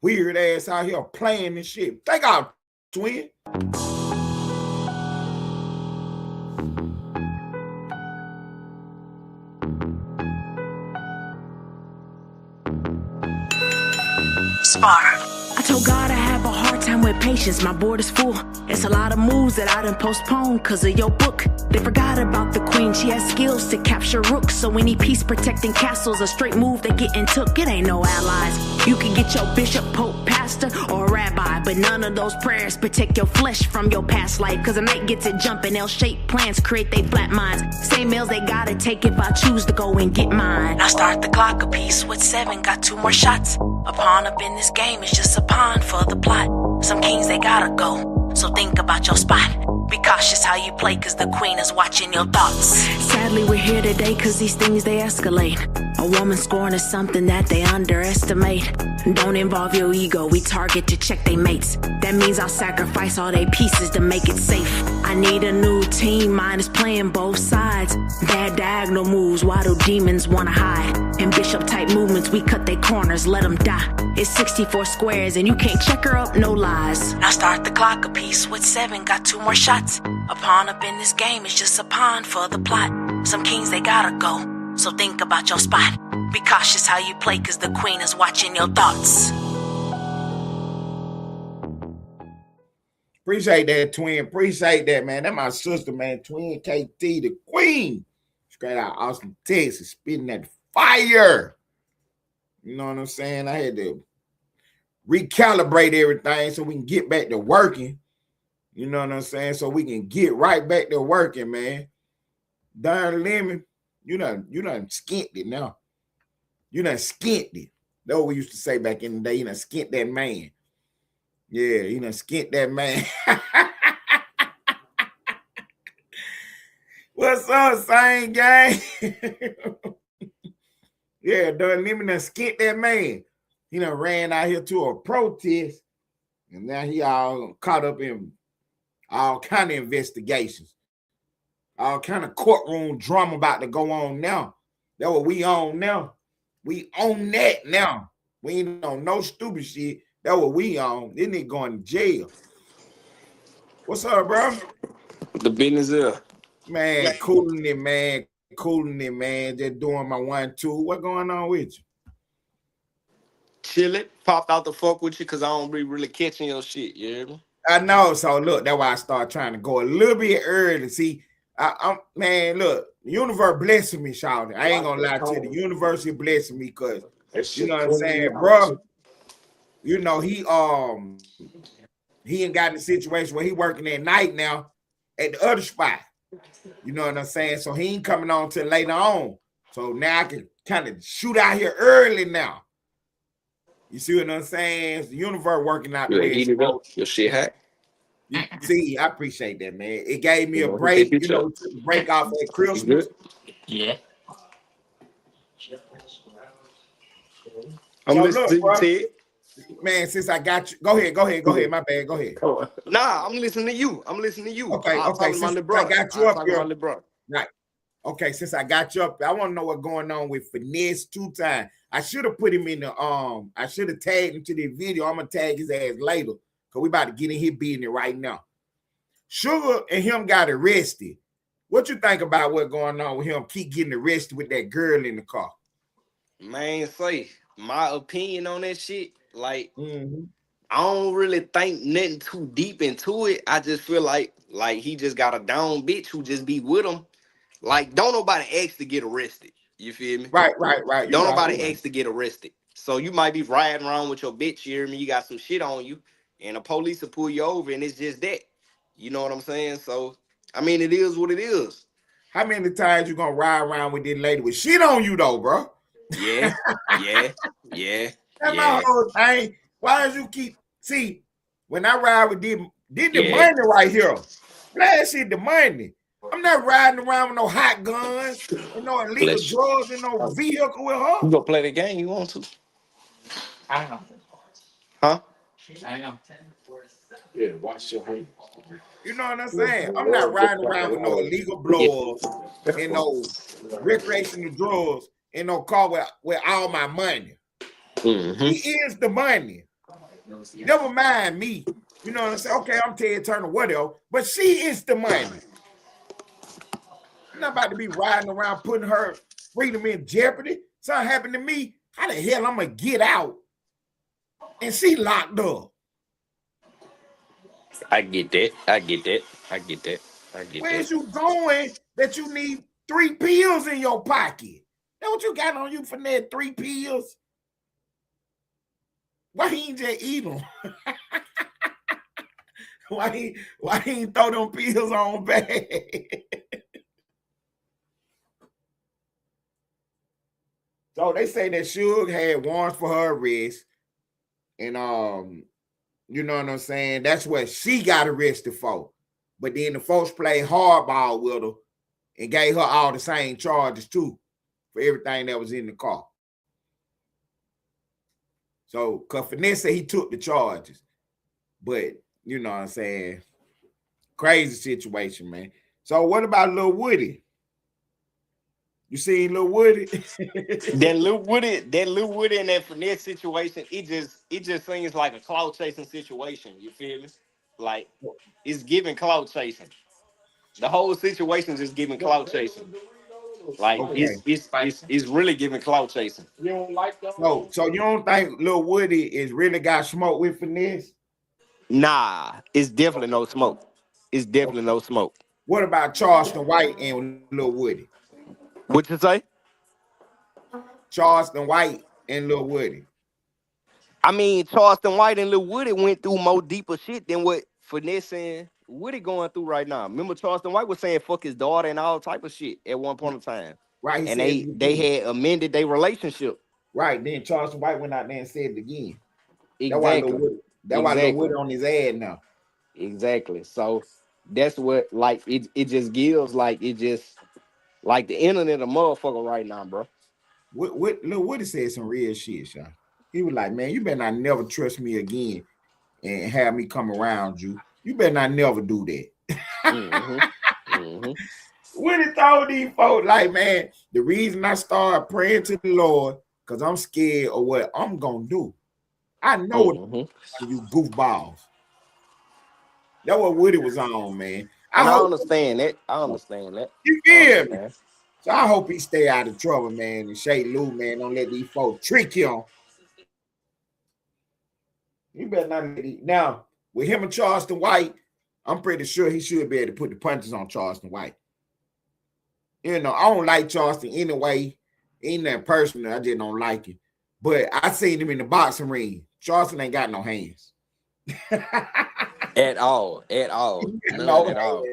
Speaker 2: Weird ass out here playing this shit. Take out, twin.
Speaker 1: Spar. I told God I have a hard time with patience, my board is full. It's a lot of moves that I done postponed cause of your book. They forgot about the queen, she has skills to capture rooks. So any peace protecting castles, a straight move they getting took. It ain't no allies. You can get your bishop, pope, pastor, or rabbi, but none of those prayers protect your flesh from your past life. Cause a night gets it jumping, they'll shape plans, create they flat minds. Same meals they gotta take if I choose to go and get mine. Now start the clock a piece with 7, got 2 more shots. A pawn up in this game is just a pawn for the plot. Some kings they gotta go, so think about your spot. Be cautious how you play cause the queen is watching your thoughts. Sadly we're here today cause these things they escalate. A woman scorn is something that they underestimate. Don't involve your ego, we target to check they mates. That means I'll sacrifice all they pieces to make it safe. I need a new team, mine is playing both sides. Bad diagonal moves, why do demons wanna hide? In bishop type movements, we cut their corners, let them die. It's 64 squares and you can't check her up, no lies. Now start the clock a piece with 7, got 2 more shots. A pawn up in this game is just a pawn for the plot. Some kings they gotta go, so think about your spot. Be cautious how you play cause the queen is watching your thoughts.
Speaker 2: Appreciate that, twin. Appreciate that, man. That's my sister, man. Twin KT, the queen. Straight out Austin, Texas, spitting that fire. You know what I'm saying? I had to recalibrate everything so we can get back to working. You know what I'm saying? So we can get right back to working, man. Don Lemon, you done skint it now. You done skint it. That's what we used to say back in the day. You done skint that man. Yeah, you done skint that man. What's up, same gang? Yeah, Don Lemon done skint that man. He done ran out here to a protest, and now he all caught up in all kind of investigations. All kind of courtroom drama about to go on now. That's what we on now. We own that now. We ain't on no stupid shit. That's what we on. This nigga going to jail. What's up, bro?
Speaker 3: The business is.
Speaker 2: Man, cooling it, man. Cooling it, man. Just doing my 1-2. What going on with you?
Speaker 3: Chill it. Popped out the fuck with you because I don't be really catching your shit, you hear me?
Speaker 2: I know. So, look, that's why I start trying to go a little bit early. See, I'm man, look, the universe blessing me, Shawty. I ain't gonna lie to you. The universe is blessing me because, you know what I'm saying, bro? You know, he ain't got in a situation where he working at night now at the other spot. You know what I'm saying? So he ain't coming on till later on. So now I can kind of shoot out here early now. You see what I'm saying? It's the universe working out the way it's supposed to.
Speaker 3: Your shit hack.
Speaker 2: You see, I appreciate that, man. It gave me a break, you know, break off at Christmas.
Speaker 3: Yeah. I'm listening to you.
Speaker 2: Man, since I got you, go ahead. My bad, go ahead.
Speaker 3: Nah, I'm listening to you.
Speaker 2: Okay. Since I got you up here, right. Okay, since I got you up, I want to know what's going on with Finesse 2 Times. I should have put him in the I should have tagged him to the video. I'm gonna tag his ass later because we about to get in here beating it right now. Sugar and him got arrested. What you think about what's going on with him? Keep getting arrested with that girl in the car.
Speaker 3: Man, say my opinion on that shit. Like,
Speaker 2: Mm-hmm.
Speaker 3: I don't really think nothing too deep into it. I just feel like he just got a down bitch who just be with him. Like, don't nobody ask to get arrested. You feel me?
Speaker 2: Right. You
Speaker 3: Don't
Speaker 2: right,
Speaker 3: nobody
Speaker 2: you right.
Speaker 3: ask to get arrested. So you might be riding around with your bitch, you hear me? You got some shit on you, and the police will pull you over, and it's just that. You know what I'm saying? So, I mean, it is what it is.
Speaker 2: How many times you gonna ride around with this lady with shit on you though, bro?
Speaker 3: Yeah.
Speaker 2: That's my whole thing. Why does you keep see when I ride with the money right here? Flash it the money. I'm not riding around with no hot guns and no illegal drugs and no vehicle with her.
Speaker 3: You gonna play the game you want to?
Speaker 4: I know.
Speaker 3: Huh?
Speaker 4: I know.
Speaker 3: Yeah, watch your hand.
Speaker 2: You know what I'm saying? I'm not riding around with no illegal blowers and no recreational drugs in no car with all my money.
Speaker 3: Mm-hmm.
Speaker 2: He is the money. Never mind me. You know what I'm saying? Okay, I'm Ted Turner, whatever. But she is the money. I'm not about to be riding around putting her freedom in jeopardy. Something happened to me. How the hell I'm going to get out and she locked up?
Speaker 3: I get that.
Speaker 2: Where's you going that you need 3 pills in your pocket? That what you got on you for that 3 pills? Why he ain't just eat them? Why he ain't throw them pills on back? So they say that Suge had warrants for her arrest, and you know what I'm saying? That's what she got arrested for. But then the folks played hardball with her and gave her all the same charges too for everything that was in the car. So, cause Finesse said he took the charges, but you know what I'm saying? Crazy situation, man. So, what about Lil Woody? You seen Lil Woody?
Speaker 3: That Lil Woody in that Finesse situation, it just seems like a clout chasing situation. You feel me? Like, it's giving clout chasing. The whole situation is giving clout chasing. Like,
Speaker 2: Okay.
Speaker 3: it's really giving clout chasing.
Speaker 4: You don't like them?
Speaker 2: So you don't think Lil Woody is really got smoke with Finesse?
Speaker 3: Nah, it's definitely no smoke. It's definitely no smoke.
Speaker 2: What about Charleston White and Lil Woody?
Speaker 3: What you say?
Speaker 2: Charleston White and Lil Woody.
Speaker 3: I mean, Charleston White and Lil Woody went through more deeper shit than what Finesse and Woody going through right now. Remember, Charleston White was saying fuck his daughter and all type of shit at one point in time.
Speaker 2: Right.
Speaker 3: And they had amended their relationship.
Speaker 2: Right. Then Charleston White went out there and said it again.
Speaker 3: Exactly.
Speaker 2: That's why Lil Woody on his ad now.
Speaker 3: Exactly. So that's what, like, it just gives, like, it just, like, the internet a motherfucker right now, bro.
Speaker 2: What Lil Woody said some real shit, Sean. He was like, man, you better not never trust me again and have me come around you. You better not never do that. When he told these folks, like, man, the reason I started praying to the Lord, because I'm scared of what I'm going to do. I know what you goofballs. That's what Woody was on, man.
Speaker 3: I understand that.
Speaker 2: You feel me? So I hope he stay out of trouble, man. And Shay Lou, man, don't let these folks trick him. You better not let it. Now, with him and Charleston White, I'm pretty sure he should be able to put the punches on Charleston White. You know, I don't like Charleston anyway. Ain't that personal. I just don't like him. But I seen him in the boxing ring. Charleston ain't got no hands.
Speaker 3: At all.
Speaker 2: No, at all.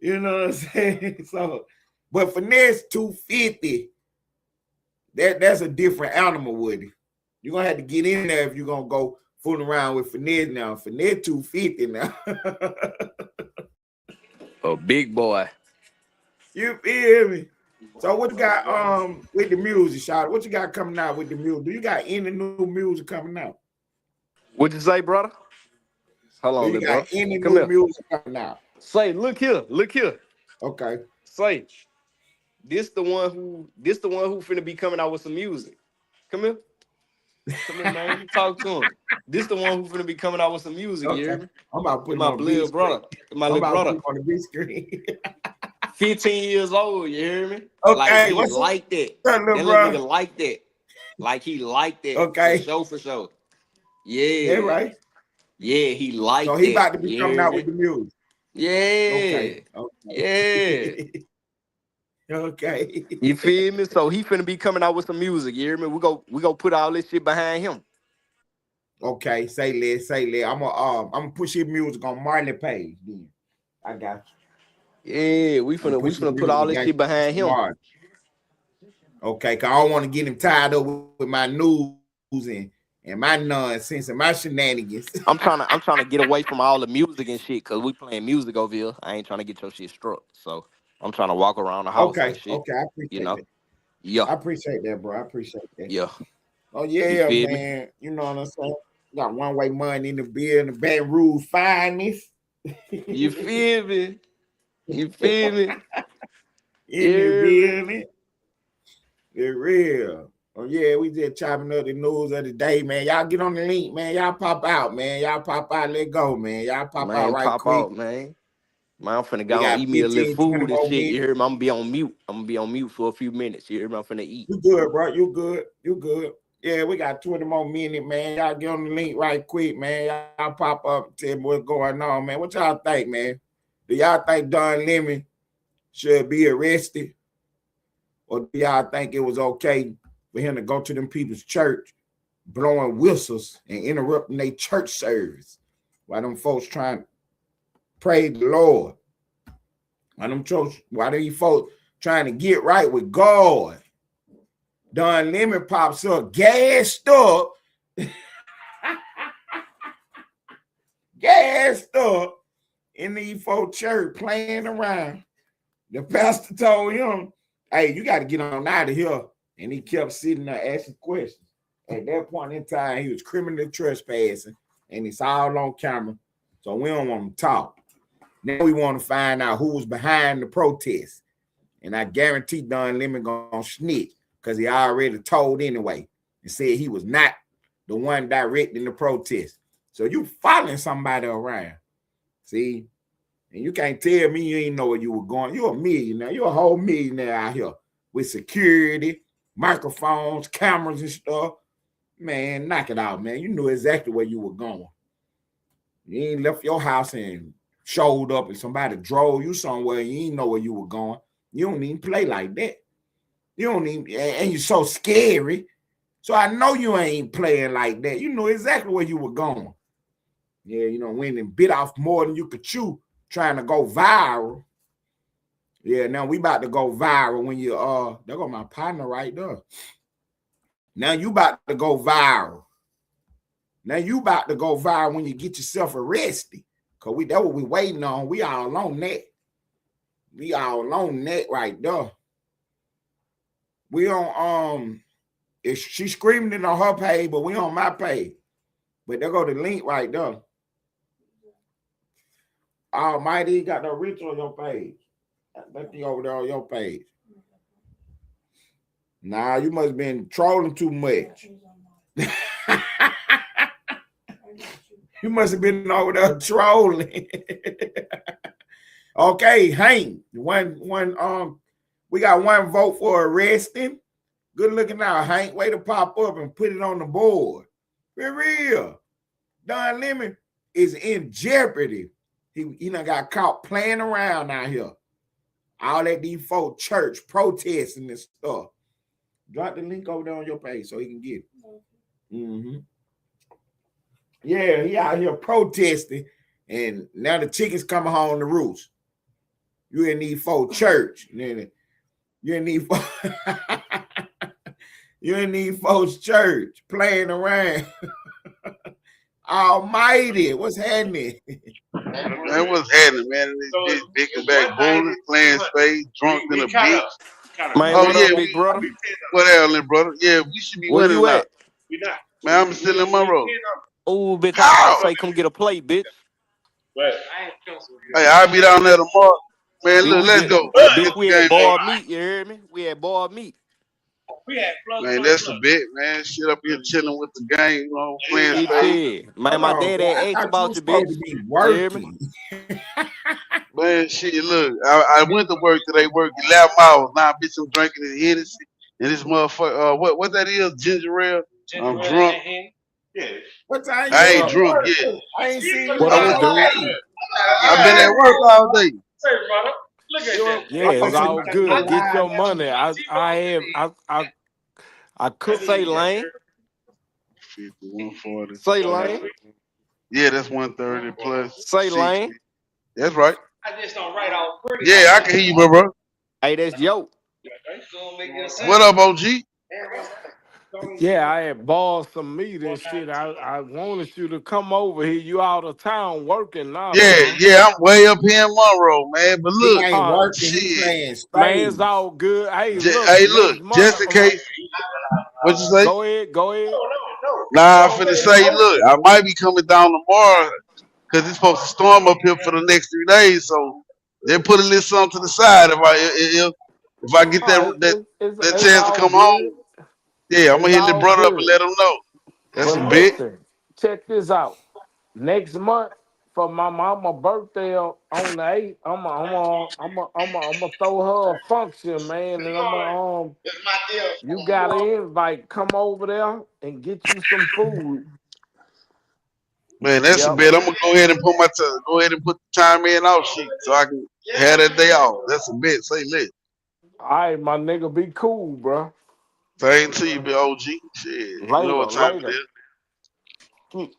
Speaker 2: You know what I'm saying? So, but Finesse 250, that's a different animal, Woody. You're gonna have to get in there if you're gonna go fooling around with Finesse now. Finesse 250 now.
Speaker 3: A big boy.
Speaker 2: You feel me? So what you got with the music, Shot? What you got coming out with the music? Do you got any new music coming out?
Speaker 3: What'd you say, brother? Hold on,
Speaker 2: Do you got any
Speaker 3: Come
Speaker 2: new
Speaker 3: here.
Speaker 2: music coming out?
Speaker 3: Say, look here.
Speaker 2: Okay.
Speaker 3: Say, this the one who finna be coming out with some music. Come here. Come here, man. Talk to him. This the one who finna be coming out with some music, you
Speaker 2: Okay.
Speaker 3: hear me?
Speaker 2: I'm about to put him
Speaker 3: My
Speaker 2: on the big
Speaker 3: blood brother.
Speaker 2: screen.
Speaker 3: My
Speaker 2: I'm
Speaker 3: little
Speaker 2: about to
Speaker 3: brother.
Speaker 2: put him on the big screen.
Speaker 3: 15 years old, you hear me? Like
Speaker 2: Okay,
Speaker 3: he
Speaker 2: what's up,
Speaker 3: like that.
Speaker 2: little
Speaker 3: That little
Speaker 2: bro?
Speaker 3: nigga like that. Like he like that.
Speaker 2: Okay.
Speaker 3: For sure.
Speaker 2: Yeah,
Speaker 3: Yeah.
Speaker 2: right.
Speaker 3: Yeah, he like
Speaker 2: So
Speaker 3: that.
Speaker 2: he about to be
Speaker 3: You
Speaker 2: coming
Speaker 3: hear
Speaker 2: out
Speaker 3: me?
Speaker 2: with the music.
Speaker 3: Yeah.
Speaker 2: Okay.
Speaker 3: Yeah.
Speaker 2: Okay.
Speaker 3: You feel me? So he finna be coming out with some music. You hear me? We go put all this shit behind him.
Speaker 2: Okay. Say less. I'm gonna push his music on Marley Page. Then I got you.
Speaker 3: Yeah, we
Speaker 2: I'm
Speaker 3: finna
Speaker 2: pushing
Speaker 3: put all this
Speaker 2: music
Speaker 3: shit behind him.
Speaker 2: Marley. Okay, cause I don't want to get him tied up with my news and my nonsense and my shenanigans.
Speaker 3: I'm trying to get away from all the music and shit, cause we playing music over here. I ain't trying to get your shit struck. So I'm trying to walk around the house and shit.
Speaker 2: Okay, I appreciate
Speaker 3: You know?
Speaker 2: that.
Speaker 3: Yeah.
Speaker 2: I appreciate that, bro. I appreciate that.
Speaker 3: Yeah.
Speaker 2: Oh
Speaker 3: You
Speaker 2: yeah,
Speaker 3: feel me?
Speaker 2: man. You know what I'm saying? Got one way money in the beer and the Baton Rouge finest.
Speaker 3: You feel me? You feel me?
Speaker 2: In the building. It's real. Oh yeah, we just chopping up the news of the day, man. Y'all get on the link, man. Y'all pop out, man. Y'all pop out, let go, man. Y'all pop out right
Speaker 3: pop
Speaker 2: quick.
Speaker 3: out, man. Man, I'm finna
Speaker 2: We
Speaker 3: go
Speaker 2: got
Speaker 3: and eat me a little
Speaker 2: 15, 20
Speaker 3: food and
Speaker 2: more
Speaker 3: shit. You
Speaker 2: minutes.
Speaker 3: hear me? I'm gonna be on mute. I'm gonna be on mute for a few minutes. You hear me? I'm finna eat.
Speaker 2: You good, bro. You good. You good. Yeah, we got 20 more minutes, man. Y'all get on the link right quick, man. Y'all pop up and tell me what's going on, man. What y'all think, man? Do y'all think Don Lemon should be arrested? Or do y'all think it was okay for him to go to them people's church, blowing whistles and interrupting their church service while them folks trying to praise the Lord? Why these folks trying to get right with God? Don Lemon pops up, gassed up, in the folk church playing around. The pastor told him, hey, you got to get on out of here. And he kept sitting there asking questions. At that point in time, he was criminally trespassing, and it's all on camera. So we don't want to talk. Now we want to find out who was behind the protest. And I guarantee Don Lemon gonna snitch because he already told anyway and said he was not the one directing the protest. So you following somebody around. See? And you can't tell me you ain't know where you were going. You're a millionaire. You're a whole millionaire out here with security, microphones, cameras and stuff. Man, knock it out, man. You knew exactly where you were going. You ain't left your house and showed up and somebody drove you somewhere and you ain't know where you were going. You don't even play like that. You don't even, and you're so scary. So I know you ain't playing like that. You know exactly where you were going. Yeah, you know, went and bit off more than you could chew, trying to go viral. Yeah, now we about to go viral when you there go my partner right there. Now you about to go viral. Now you about to go viral when you get yourself arrested. Cause that's what we waiting on. We all on that. We all on that right there. We on she's screaming it on her page, but we on my page. But there go the link right there. Almighty got no reach on your page. That thing over there on your page. Nah, you must have been trolling too much. You must have been over there trolling. Okay, Hank. We got one vote for arresting. Good looking out, Hank. Way to pop up and put it on the board. For real. Don Lemon is in jeopardy. He done got caught playing around out here. All that default church protesting and stuff. Drop the link over there on your page so he can get it. Mm-hmm. Yeah, he out here protesting, and now the chickens coming home to roost. You in these folk church. You in these you in these folks church playing around. Almighty, what's happening?
Speaker 5: Man, what's happening, man? This bitch big back bowling, playing space, drunk in a bitch.
Speaker 3: Man,
Speaker 5: Oh
Speaker 3: what
Speaker 5: yeah,
Speaker 3: up, big brother?
Speaker 5: what else, little brother? Yeah, we should be
Speaker 3: Where
Speaker 5: winning
Speaker 3: you
Speaker 5: now.
Speaker 3: at?
Speaker 5: Man, I'm still in Monroe.
Speaker 3: Oh, bitch, I say come get a plate, bitch.
Speaker 5: Hey, I'll be down there tomorrow. Man,
Speaker 3: Then
Speaker 5: look,
Speaker 3: we
Speaker 5: let's
Speaker 3: just
Speaker 5: go. Let's
Speaker 3: then
Speaker 5: get the
Speaker 3: we had
Speaker 5: game on.
Speaker 3: boiled meat, you hear me? We had boiled meat.
Speaker 5: Man, that's a bit, man. Shit up here chilling with the gang, you know, playing
Speaker 3: It
Speaker 5: spades.
Speaker 3: is. Man,
Speaker 2: Hold
Speaker 3: my
Speaker 2: on,
Speaker 3: daddy
Speaker 2: boy. I
Speaker 3: asked
Speaker 2: thought you
Speaker 3: about
Speaker 2: was
Speaker 3: you,
Speaker 2: supposed
Speaker 3: bitch.
Speaker 2: to be
Speaker 3: You hear me?
Speaker 2: working.
Speaker 5: Man, shit, look, I went to work today, work 11 hours. Now, bitch, I'm drinking the Hennessy. And this motherfucker, what that is, ginger ale? I'm drunk.
Speaker 2: What time you
Speaker 5: I
Speaker 2: was
Speaker 5: ain't
Speaker 2: at
Speaker 5: drunk
Speaker 2: work?
Speaker 5: yet.
Speaker 2: I ain't seen you
Speaker 3: What
Speaker 2: all
Speaker 3: up, dude?
Speaker 2: day.
Speaker 5: I've been at work all day.
Speaker 3: Yeah, it's
Speaker 2: So
Speaker 3: all
Speaker 2: you ain't
Speaker 3: good. Get your
Speaker 2: alive.
Speaker 3: money. I could say lane.
Speaker 5: 50, 140.
Speaker 3: Say lane.
Speaker 5: Yeah, that's 130 plus
Speaker 3: Say
Speaker 5: 60.
Speaker 3: lane.
Speaker 5: That's right. Yeah, I can hear you, bro.
Speaker 3: Hey, that's yo.
Speaker 5: What up, OG?
Speaker 6: Yeah, I had bought some meat and shit. I wanted you to come over here. You out of town working now,
Speaker 5: Yeah,
Speaker 6: son.
Speaker 5: yeah, I'm way up here in Monroe, man. But
Speaker 2: He
Speaker 5: look,
Speaker 2: ain't working. He
Speaker 5: shit.
Speaker 2: playing
Speaker 6: Man, it's
Speaker 2: spades.
Speaker 6: all good. Hey,
Speaker 5: Hey, look,
Speaker 6: next month,
Speaker 5: just in case. What you say?
Speaker 6: go ahead.
Speaker 5: Nah, I'm finna say, look, I might be coming down tomorrow because it's supposed to storm up here for the next 3 days. So they're putting a little something to the side if I get
Speaker 6: Oh,
Speaker 5: that
Speaker 6: it's
Speaker 5: chance to
Speaker 6: all
Speaker 5: come
Speaker 6: good.
Speaker 5: home. Yeah, I'm
Speaker 6: It's
Speaker 5: gonna hit the
Speaker 6: all
Speaker 5: brother up and
Speaker 6: good.
Speaker 5: let him know. That's
Speaker 6: But
Speaker 5: a bit.
Speaker 6: listen, check this out. Next month for my mama birthday on the 8th, I'm gonna throw her a function, man, and you got an invite. Come over there and get you some food.
Speaker 5: Man, that's a
Speaker 6: Yep.
Speaker 5: bit. I'm gonna go ahead and put the time in off sheet so I can have that day off. That's a bit. Say lit.
Speaker 6: All right, my nigga, be cool, bro.
Speaker 5: Same to you, be OG. Shit, you know what time it
Speaker 6: Later.
Speaker 5: is.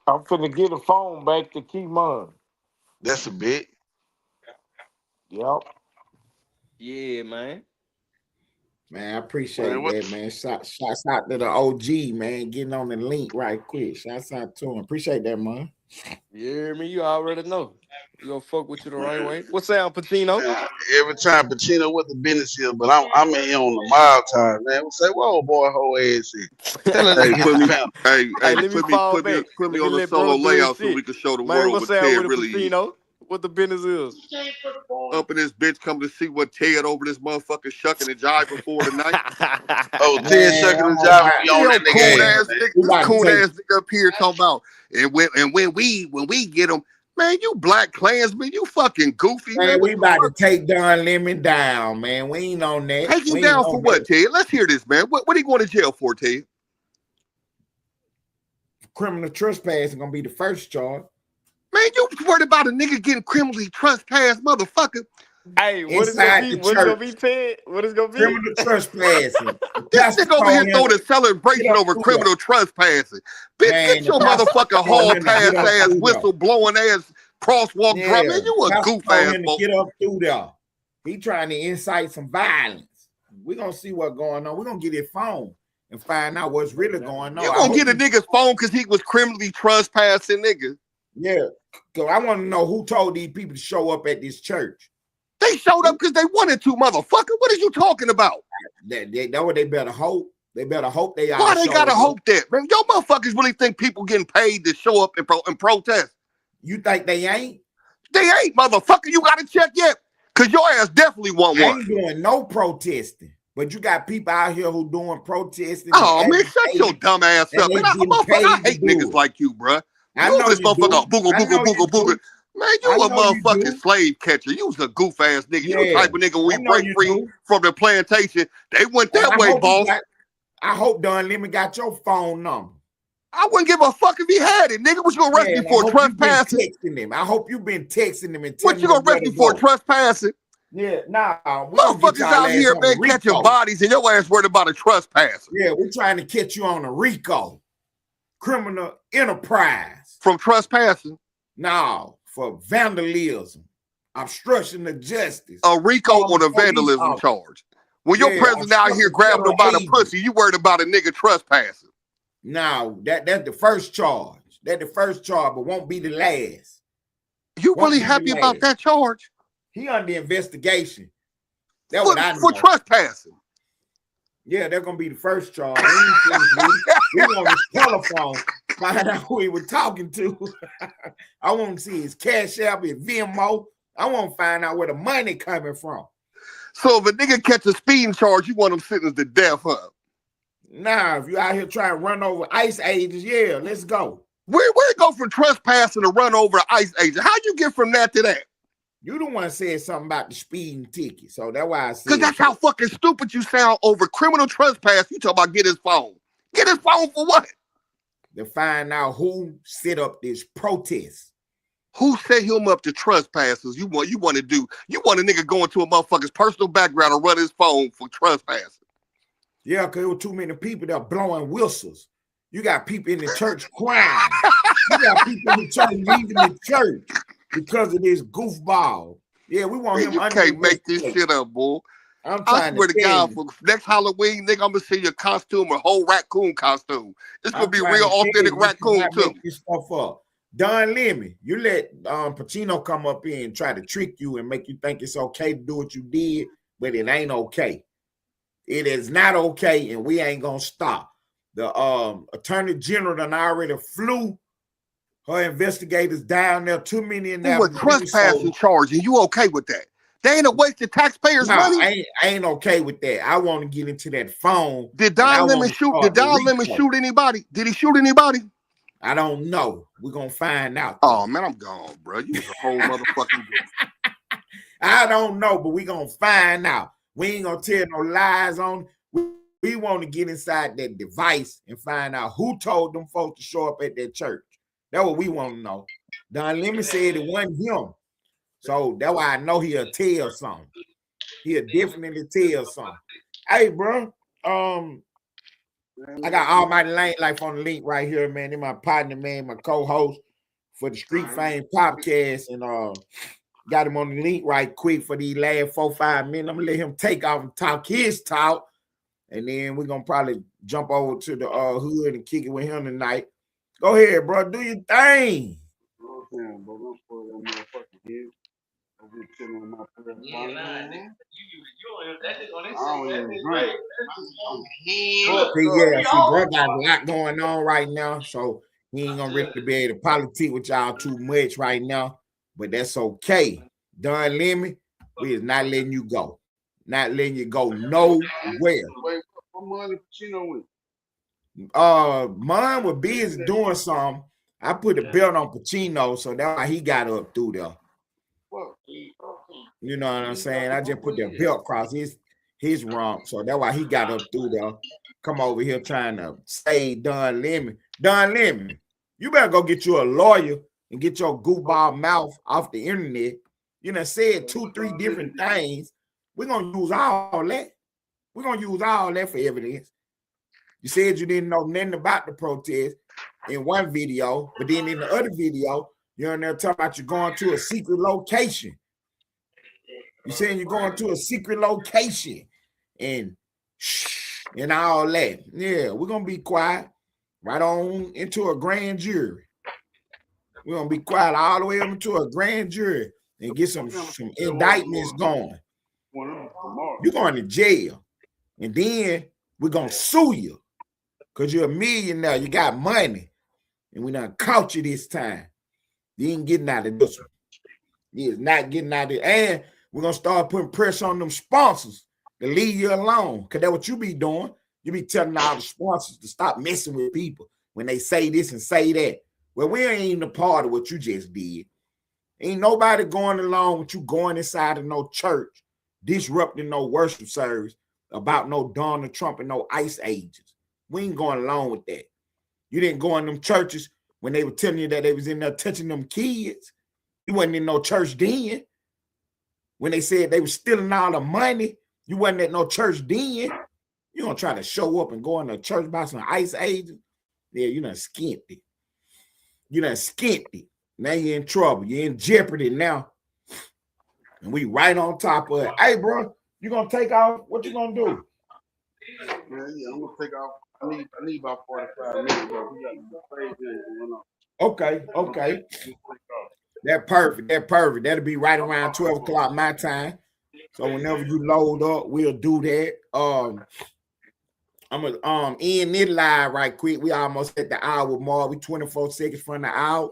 Speaker 6: I'm finna get a phone back to Keymon.
Speaker 5: That's a bit.
Speaker 6: Yep.
Speaker 3: Yeah, man.
Speaker 2: Man, I
Speaker 5: Man,
Speaker 2: appreciate
Speaker 5: what
Speaker 2: that, man. Shouts out to the OG, man, getting on the link right quick. Shouts out to him. Appreciate that, man.
Speaker 3: You hear me? You already know. You gonna fuck with you the right way. What's that, Pacino?
Speaker 5: every time Pacino what the business is, but I'm in here on the mild time, man. We say, whoa, boy, whole ass shit. Tell her to
Speaker 7: Hey,
Speaker 5: hit
Speaker 7: put
Speaker 5: the
Speaker 7: me.
Speaker 5: panel.
Speaker 7: Hey,
Speaker 3: Let me
Speaker 7: put me,
Speaker 3: fall
Speaker 7: put me,
Speaker 3: back.
Speaker 7: put me
Speaker 3: Let me
Speaker 7: on a
Speaker 3: let
Speaker 7: solo
Speaker 3: brother do his
Speaker 7: layout so
Speaker 3: shit.
Speaker 7: we can show the
Speaker 3: Man,
Speaker 7: world
Speaker 3: what's
Speaker 7: what
Speaker 3: that
Speaker 7: Ted
Speaker 3: with the
Speaker 7: really is.
Speaker 3: Pacino? What the business is?
Speaker 7: Up in this bitch, come to see what Ted over this motherfucker shucking and jiving for tonight.
Speaker 5: Oh, Ted
Speaker 2: Man,
Speaker 5: shucking
Speaker 2: I'm
Speaker 5: the
Speaker 2: on
Speaker 5: job,
Speaker 2: my
Speaker 5: we on
Speaker 7: Yo,
Speaker 5: that nigga
Speaker 7: cool
Speaker 5: ass,
Speaker 2: man.
Speaker 7: ass
Speaker 5: man.
Speaker 7: nigga,
Speaker 2: We
Speaker 7: this
Speaker 2: about to
Speaker 7: cool
Speaker 2: take
Speaker 7: ass nigga up here talking about, and when we get him, man, you black Klansman, you fucking goofy, man.
Speaker 2: man,
Speaker 7: What
Speaker 2: we
Speaker 7: the
Speaker 2: about to
Speaker 7: fuck?
Speaker 2: take Don Lemon down, man. We ain't on that.
Speaker 7: Take him
Speaker 2: We ain't
Speaker 7: down for
Speaker 2: on
Speaker 7: what,
Speaker 2: that.
Speaker 7: Ted? Let's hear this, man. What he going to jail for, Ted?
Speaker 2: Criminal trespass is gonna be the first charge.
Speaker 7: Man, you worried about a nigga getting criminally trespassed, motherfucker.
Speaker 3: Hey, what is gonna
Speaker 2: Inside
Speaker 3: be?
Speaker 2: the
Speaker 3: What is gonna be,
Speaker 2: church.
Speaker 3: Ted? What is gonna be?
Speaker 2: Criminal trespassing. The
Speaker 7: This
Speaker 2: pastor
Speaker 7: nigga over
Speaker 2: told
Speaker 7: here
Speaker 2: him
Speaker 7: throwing a
Speaker 2: to get
Speaker 7: celebration
Speaker 2: up
Speaker 7: over
Speaker 2: through there.
Speaker 7: criminal trespassing. Bitch,
Speaker 2: Man,
Speaker 7: get
Speaker 2: the
Speaker 7: your
Speaker 2: pastor
Speaker 7: motherfucking
Speaker 2: told
Speaker 7: hall
Speaker 2: him to get
Speaker 7: pass
Speaker 2: up
Speaker 7: ass,
Speaker 2: through there.
Speaker 7: whistle blowing ass, crosswalk drum. Man,
Speaker 2: Yeah,
Speaker 7: you a
Speaker 2: pastor
Speaker 7: goof
Speaker 2: told
Speaker 7: ass
Speaker 2: him to
Speaker 7: folk.
Speaker 2: get up through there. He trying to incite some violence. We're gonna see what's going on. We're gonna get his phone and find out what's really going on.
Speaker 7: You
Speaker 2: I
Speaker 7: gonna
Speaker 2: hope
Speaker 7: get a
Speaker 2: he,
Speaker 7: nigga's phone because he was criminally trespassing, nigga.
Speaker 2: yeah, because I want to know who told these people to show up at this church.
Speaker 7: They showed up because they wanted to, motherfucker. What are you talking about?
Speaker 2: That what they better hope. They better hope they all
Speaker 7: Why they
Speaker 2: showed
Speaker 7: gotta
Speaker 2: up.
Speaker 7: hope that, man? Y'all motherfuckers really think people getting paid to show up and protest?
Speaker 2: You think they ain't?
Speaker 7: They ain't, motherfucker. You gotta check yet? Cause your ass definitely want
Speaker 2: I
Speaker 7: one.
Speaker 2: ain't doing no protesting. But you got people out here who doing protesting
Speaker 7: Oh
Speaker 2: and
Speaker 7: man, shut your
Speaker 2: agitating,
Speaker 7: dumb ass
Speaker 2: and
Speaker 7: up,
Speaker 2: they
Speaker 7: man. I
Speaker 2: getting paid to
Speaker 7: hate
Speaker 2: do
Speaker 7: niggas
Speaker 2: it.
Speaker 7: like you, bruh.
Speaker 2: I
Speaker 7: You over
Speaker 2: know
Speaker 7: this
Speaker 2: you do.
Speaker 7: motherfucker, boogle,
Speaker 2: I
Speaker 7: boogle,
Speaker 2: know you
Speaker 7: boogle, boogle.
Speaker 2: do.
Speaker 7: Man, you
Speaker 2: I
Speaker 7: a
Speaker 2: know you
Speaker 7: motherfucking
Speaker 2: do.
Speaker 7: slave catcher. You was a goof ass nigga. You the
Speaker 2: Yeah,
Speaker 7: type of nigga when we
Speaker 2: I know
Speaker 7: break
Speaker 2: you
Speaker 7: free
Speaker 2: do.
Speaker 7: from the plantation, they went
Speaker 2: And
Speaker 7: that way, boss.
Speaker 2: I hope Don Lemon got your phone number.
Speaker 7: I wouldn't give a fuck if he had it, nigga. What you gonna arrest me
Speaker 2: Man, I
Speaker 7: for?
Speaker 2: hope you've been
Speaker 7: Trespassing?
Speaker 2: texting him. I hope you've been texting him and
Speaker 7: What
Speaker 2: telling
Speaker 7: you
Speaker 2: him
Speaker 7: gonna
Speaker 2: where
Speaker 7: arrest
Speaker 2: to
Speaker 7: me for?
Speaker 2: go.
Speaker 7: Trespassing?
Speaker 2: Yeah, nah, we're gonna get
Speaker 7: Motherfuckers
Speaker 2: y'all
Speaker 7: out
Speaker 2: ass
Speaker 7: here,
Speaker 2: on the
Speaker 7: man, catching
Speaker 2: RICO.
Speaker 7: bodies and your ass worried about a trespassing.
Speaker 2: Yeah, we're trying to catch you on a RICO. Criminal enterprise.
Speaker 7: From trespassing?
Speaker 2: No, for vandalism, obstruction of justice.
Speaker 7: A RICO on a
Speaker 2: Police
Speaker 7: vandalism
Speaker 2: officer.
Speaker 7: charge. When your
Speaker 2: Yeah,
Speaker 7: president out here
Speaker 2: obstructing
Speaker 7: grabbing
Speaker 2: federal
Speaker 7: her by the
Speaker 2: agent.
Speaker 7: pussy, you worried about a nigga trespassing.
Speaker 2: No, that's the first charge. That's the first charge, but won't be the last.
Speaker 7: You
Speaker 2: Won't
Speaker 7: really
Speaker 2: be
Speaker 7: happy
Speaker 2: the
Speaker 7: about
Speaker 2: last.
Speaker 7: that charge?
Speaker 2: He under investigation. That's what I know.
Speaker 7: For trespassing.
Speaker 2: Yeah, they're gonna be the first charge. We ain't finished with it. We on his telephone, find out who he was talking to. I want to see his Cash App, his Venmo. I want to find out where the money coming from.
Speaker 7: So if a nigga catch a speeding charge, you want him sentenced to death, huh?
Speaker 2: Nah, if you out here trying to run over ice ages, yeah, let's go.
Speaker 7: Where it go from trespassing to run over an ice agent? How you get from that to that?
Speaker 2: You the one said something about the speeding ticket, so that's why I said.
Speaker 7: Because that's how fucking stupid you sound over criminal trespass. You talk about get his phone. Get his phone for what?
Speaker 2: To find out who set up this protest.
Speaker 7: Who set him up to trespassers? You want a nigga go into a motherfucker's personal background and run his phone for trespassing.
Speaker 2: Yeah, because there were too many people that blowing whistles. You got people in the church crying. You got people in the church leaving the church because of this goofball. Yeah, we want him.
Speaker 7: You can't make this shit up, boy. I swear to God, for next Halloween, nigga, I'm gonna see your costume, a whole raccoon costume. It's gonna be real authentic raccoon too.
Speaker 2: This stuff up. Don Lemon, you let Pacino come up in and try to trick you and make you think it's okay to do what you did, but it ain't okay. It is not okay, and we ain't gonna stop. The Attorney General done already flew her investigators down there. Too many in there.
Speaker 7: You were trespassing charge, and you okay with that? They ain't a waste of taxpayers' money.
Speaker 2: I ain't okay with that. I want to get into that phone.
Speaker 7: Did Don Lemon shoot? Did Don Lemon shoot anybody? Did he shoot anybody?
Speaker 2: I don't know. We're gonna find out.
Speaker 7: Oh man, I'm gone, bro. You was a whole motherfucking
Speaker 2: I don't know, but we're gonna find out. We ain't gonna tell no lies on. We want to get inside that device and find out who told them folks to show up at that church. That's what we want to know. Don Lemon said it wasn't him. So that's why I know he'll tell something. He'll definitely tell something. Hey, bro. I got Almighty Lane Life on the link right here, man. They're my partner, man, my co-host for the Street Fame podcast. And got him on the link right quick for these last 4-5 minutes. I'm gonna let him take off and talk his talk. And then we're gonna probably jump over to the hood and kick it with him tonight. Go ahead, bro. Do your thing. See, bro got a lot going on right now, so he ain't gonna really be able to politic with y'all too much right now, but that's okay. Don Lemon, we is not letting you go. Not letting you go nowhere. Mine was busy doing something. I put a belt on Pacino, so that's why he got up through there. You know what I'm saying? I just put the belt across his rump, so that's why he got up through there. Come over here trying to save Don Lemon. Don Lemon, you better go get you a lawyer and get your goofball mouth off the internet. You done said 2-3 different things. We're gonna use all that. We're gonna use all that for evidence. You said you didn't know nothing about the protest in one video, but then in the other video, you're in there talking about you're going to a secret location. You're saying you're going to a secret location and all that. Yeah, we're gonna be quiet right on into a grand jury. We're gonna be quiet all the way up into a grand jury and get some indictments going. You're going to jail, and then we're gonna sue you because you're a millionaire. You got money, and we done caught you this time. You ain't getting out of this one. You is not getting out of it. And we're gonna start putting pressure on them sponsors to leave you alone. Cause that's what you be doing. You be telling all the sponsors to stop messing with people when they say this and say that. Well, we ain't even a part of what you just did. Ain't nobody going along with you going inside of no church, disrupting no worship service about no Donald Trump and no ICE agents. We ain't going along with that. You didn't go in them churches when they were telling you that they was in there touching them kids. You wasn't in no church then. When they said they was stealing all the money, you wasn't at no church then. You gonna try to show up and go in the church by some ICE agents? Yeah, you done skint it. You done skint it. Now you're in trouble. You're in jeopardy now. And we right on top of it. Hey, bro, you gonna take off? What you gonna do?
Speaker 5: Man, yeah, I'm gonna take off. I need about 45 minutes.
Speaker 2: Okay. That's perfect. That'll be right around 12 o'clock my time. So whenever you load up, we'll do that. I'm gonna end it live right quick. We almost at the hour mark. We 24 seconds from the hour.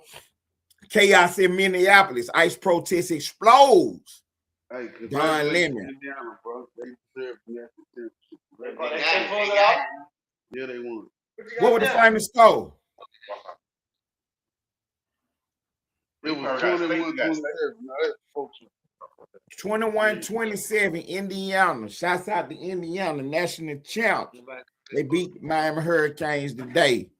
Speaker 2: Chaos in Minneapolis. ICE protest explodes.
Speaker 5: Hey,
Speaker 2: Don Lemon.
Speaker 5: Indiana, bro. They deserve the Yeah, they won.
Speaker 2: What was the final score?
Speaker 5: It was
Speaker 2: 21-27, Indiana. Shouts out to Indiana, national champs. They beat the Miami Hurricanes today.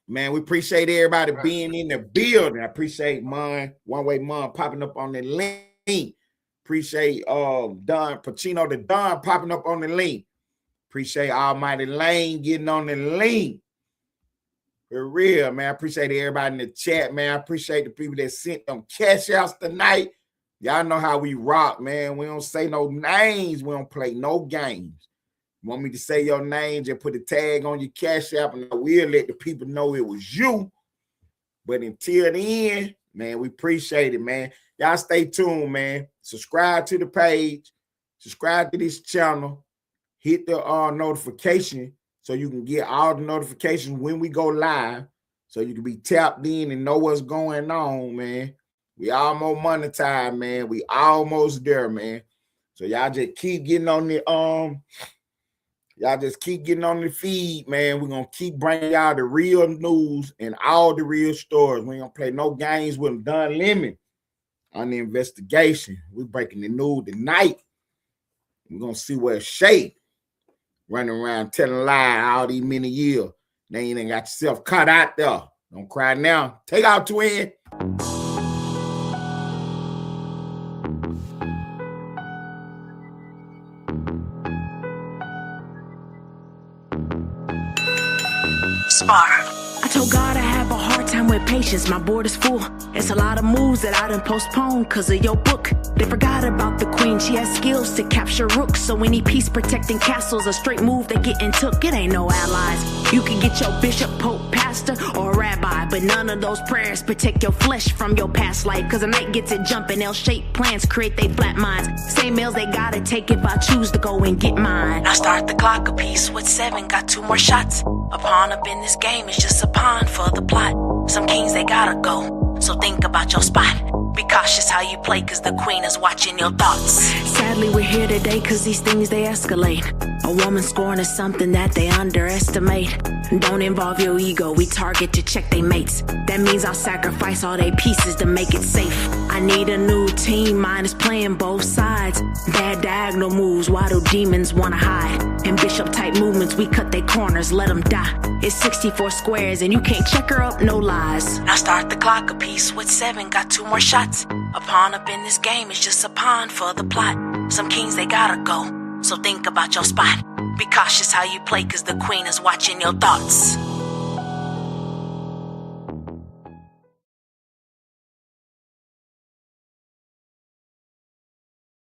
Speaker 2: Man, we appreciate everybody being in the building. I appreciate One Way Mon popping up on the link. Appreciate Don Pacino, the Don popping up on the link. Appreciate Almighty Lane getting on the link. For real, man. I appreciate everybody in the chat, man. I appreciate the people that sent them cash outs tonight. Y'all know how we rock, man. We don't say no names. We don't play no games. You want me to say your names and put a tag on your cash app, and I will let the people know it was you. But until then, man, we appreciate it, man. Y'all stay tuned, man. Subscribe to the page. Subscribe to this channel. Hit the notification so you can get all the notifications when we go live, so you can be tapped in and know what's going on, man. We almost monetized, man. We almost there, man. So y'all just keep getting on the feed, man. We're gonna keep bringing y'all the real news and all the real stories. We ain't gonna play no games with them. Don Lemon on the investigation. We're breaking the news tonight. We're gonna see where it's shaped. Running around telling lies all these many years. Now you ain't got yourself caught out there. Don't cry now. Take out, twin.
Speaker 1: Spar. I told God I have a hard time with patience. My board is full. It's a lot of moves that I done postponed because of your book. They forgot about the queen. She has skills to capture rooks. So any peace protecting castles, a straight move that getting took. It ain't no allies. You can get your bishop, pope, pastor, or rabbi, but none of those prayers protect your flesh from your past life. Cause a night gets it jumping. L-shaped plans create they flat minds. Same meals they gotta take if I choose to go and get mine. I start the clock a piece with 7. Got 2 more shots. A pawn up in this game is just a pawn for the plot. Some kings they gotta go, so think about your spot. Be cautious how you play, cause the queen is watching your thoughts. Sadly we're here today cause these things they escalate. A woman scorn is something that they underestimate. Don't involve your ego, we target to check they mates. That means I'll sacrifice all they pieces to make it safe. I need a new team, mine is playing both sides. Bad diagonal moves, why do demons wanna hide? In bishop type movements, we cut their corners, let them die. It's 64 squares and you can't check her up, no lies. Now start the clock a piece with 7, got 2 more shots. A pawn up in this game is just a pawn for the plot. Some kings they gotta go, so think about your spot. Be cautious how you play cause the queen is watching your thoughts.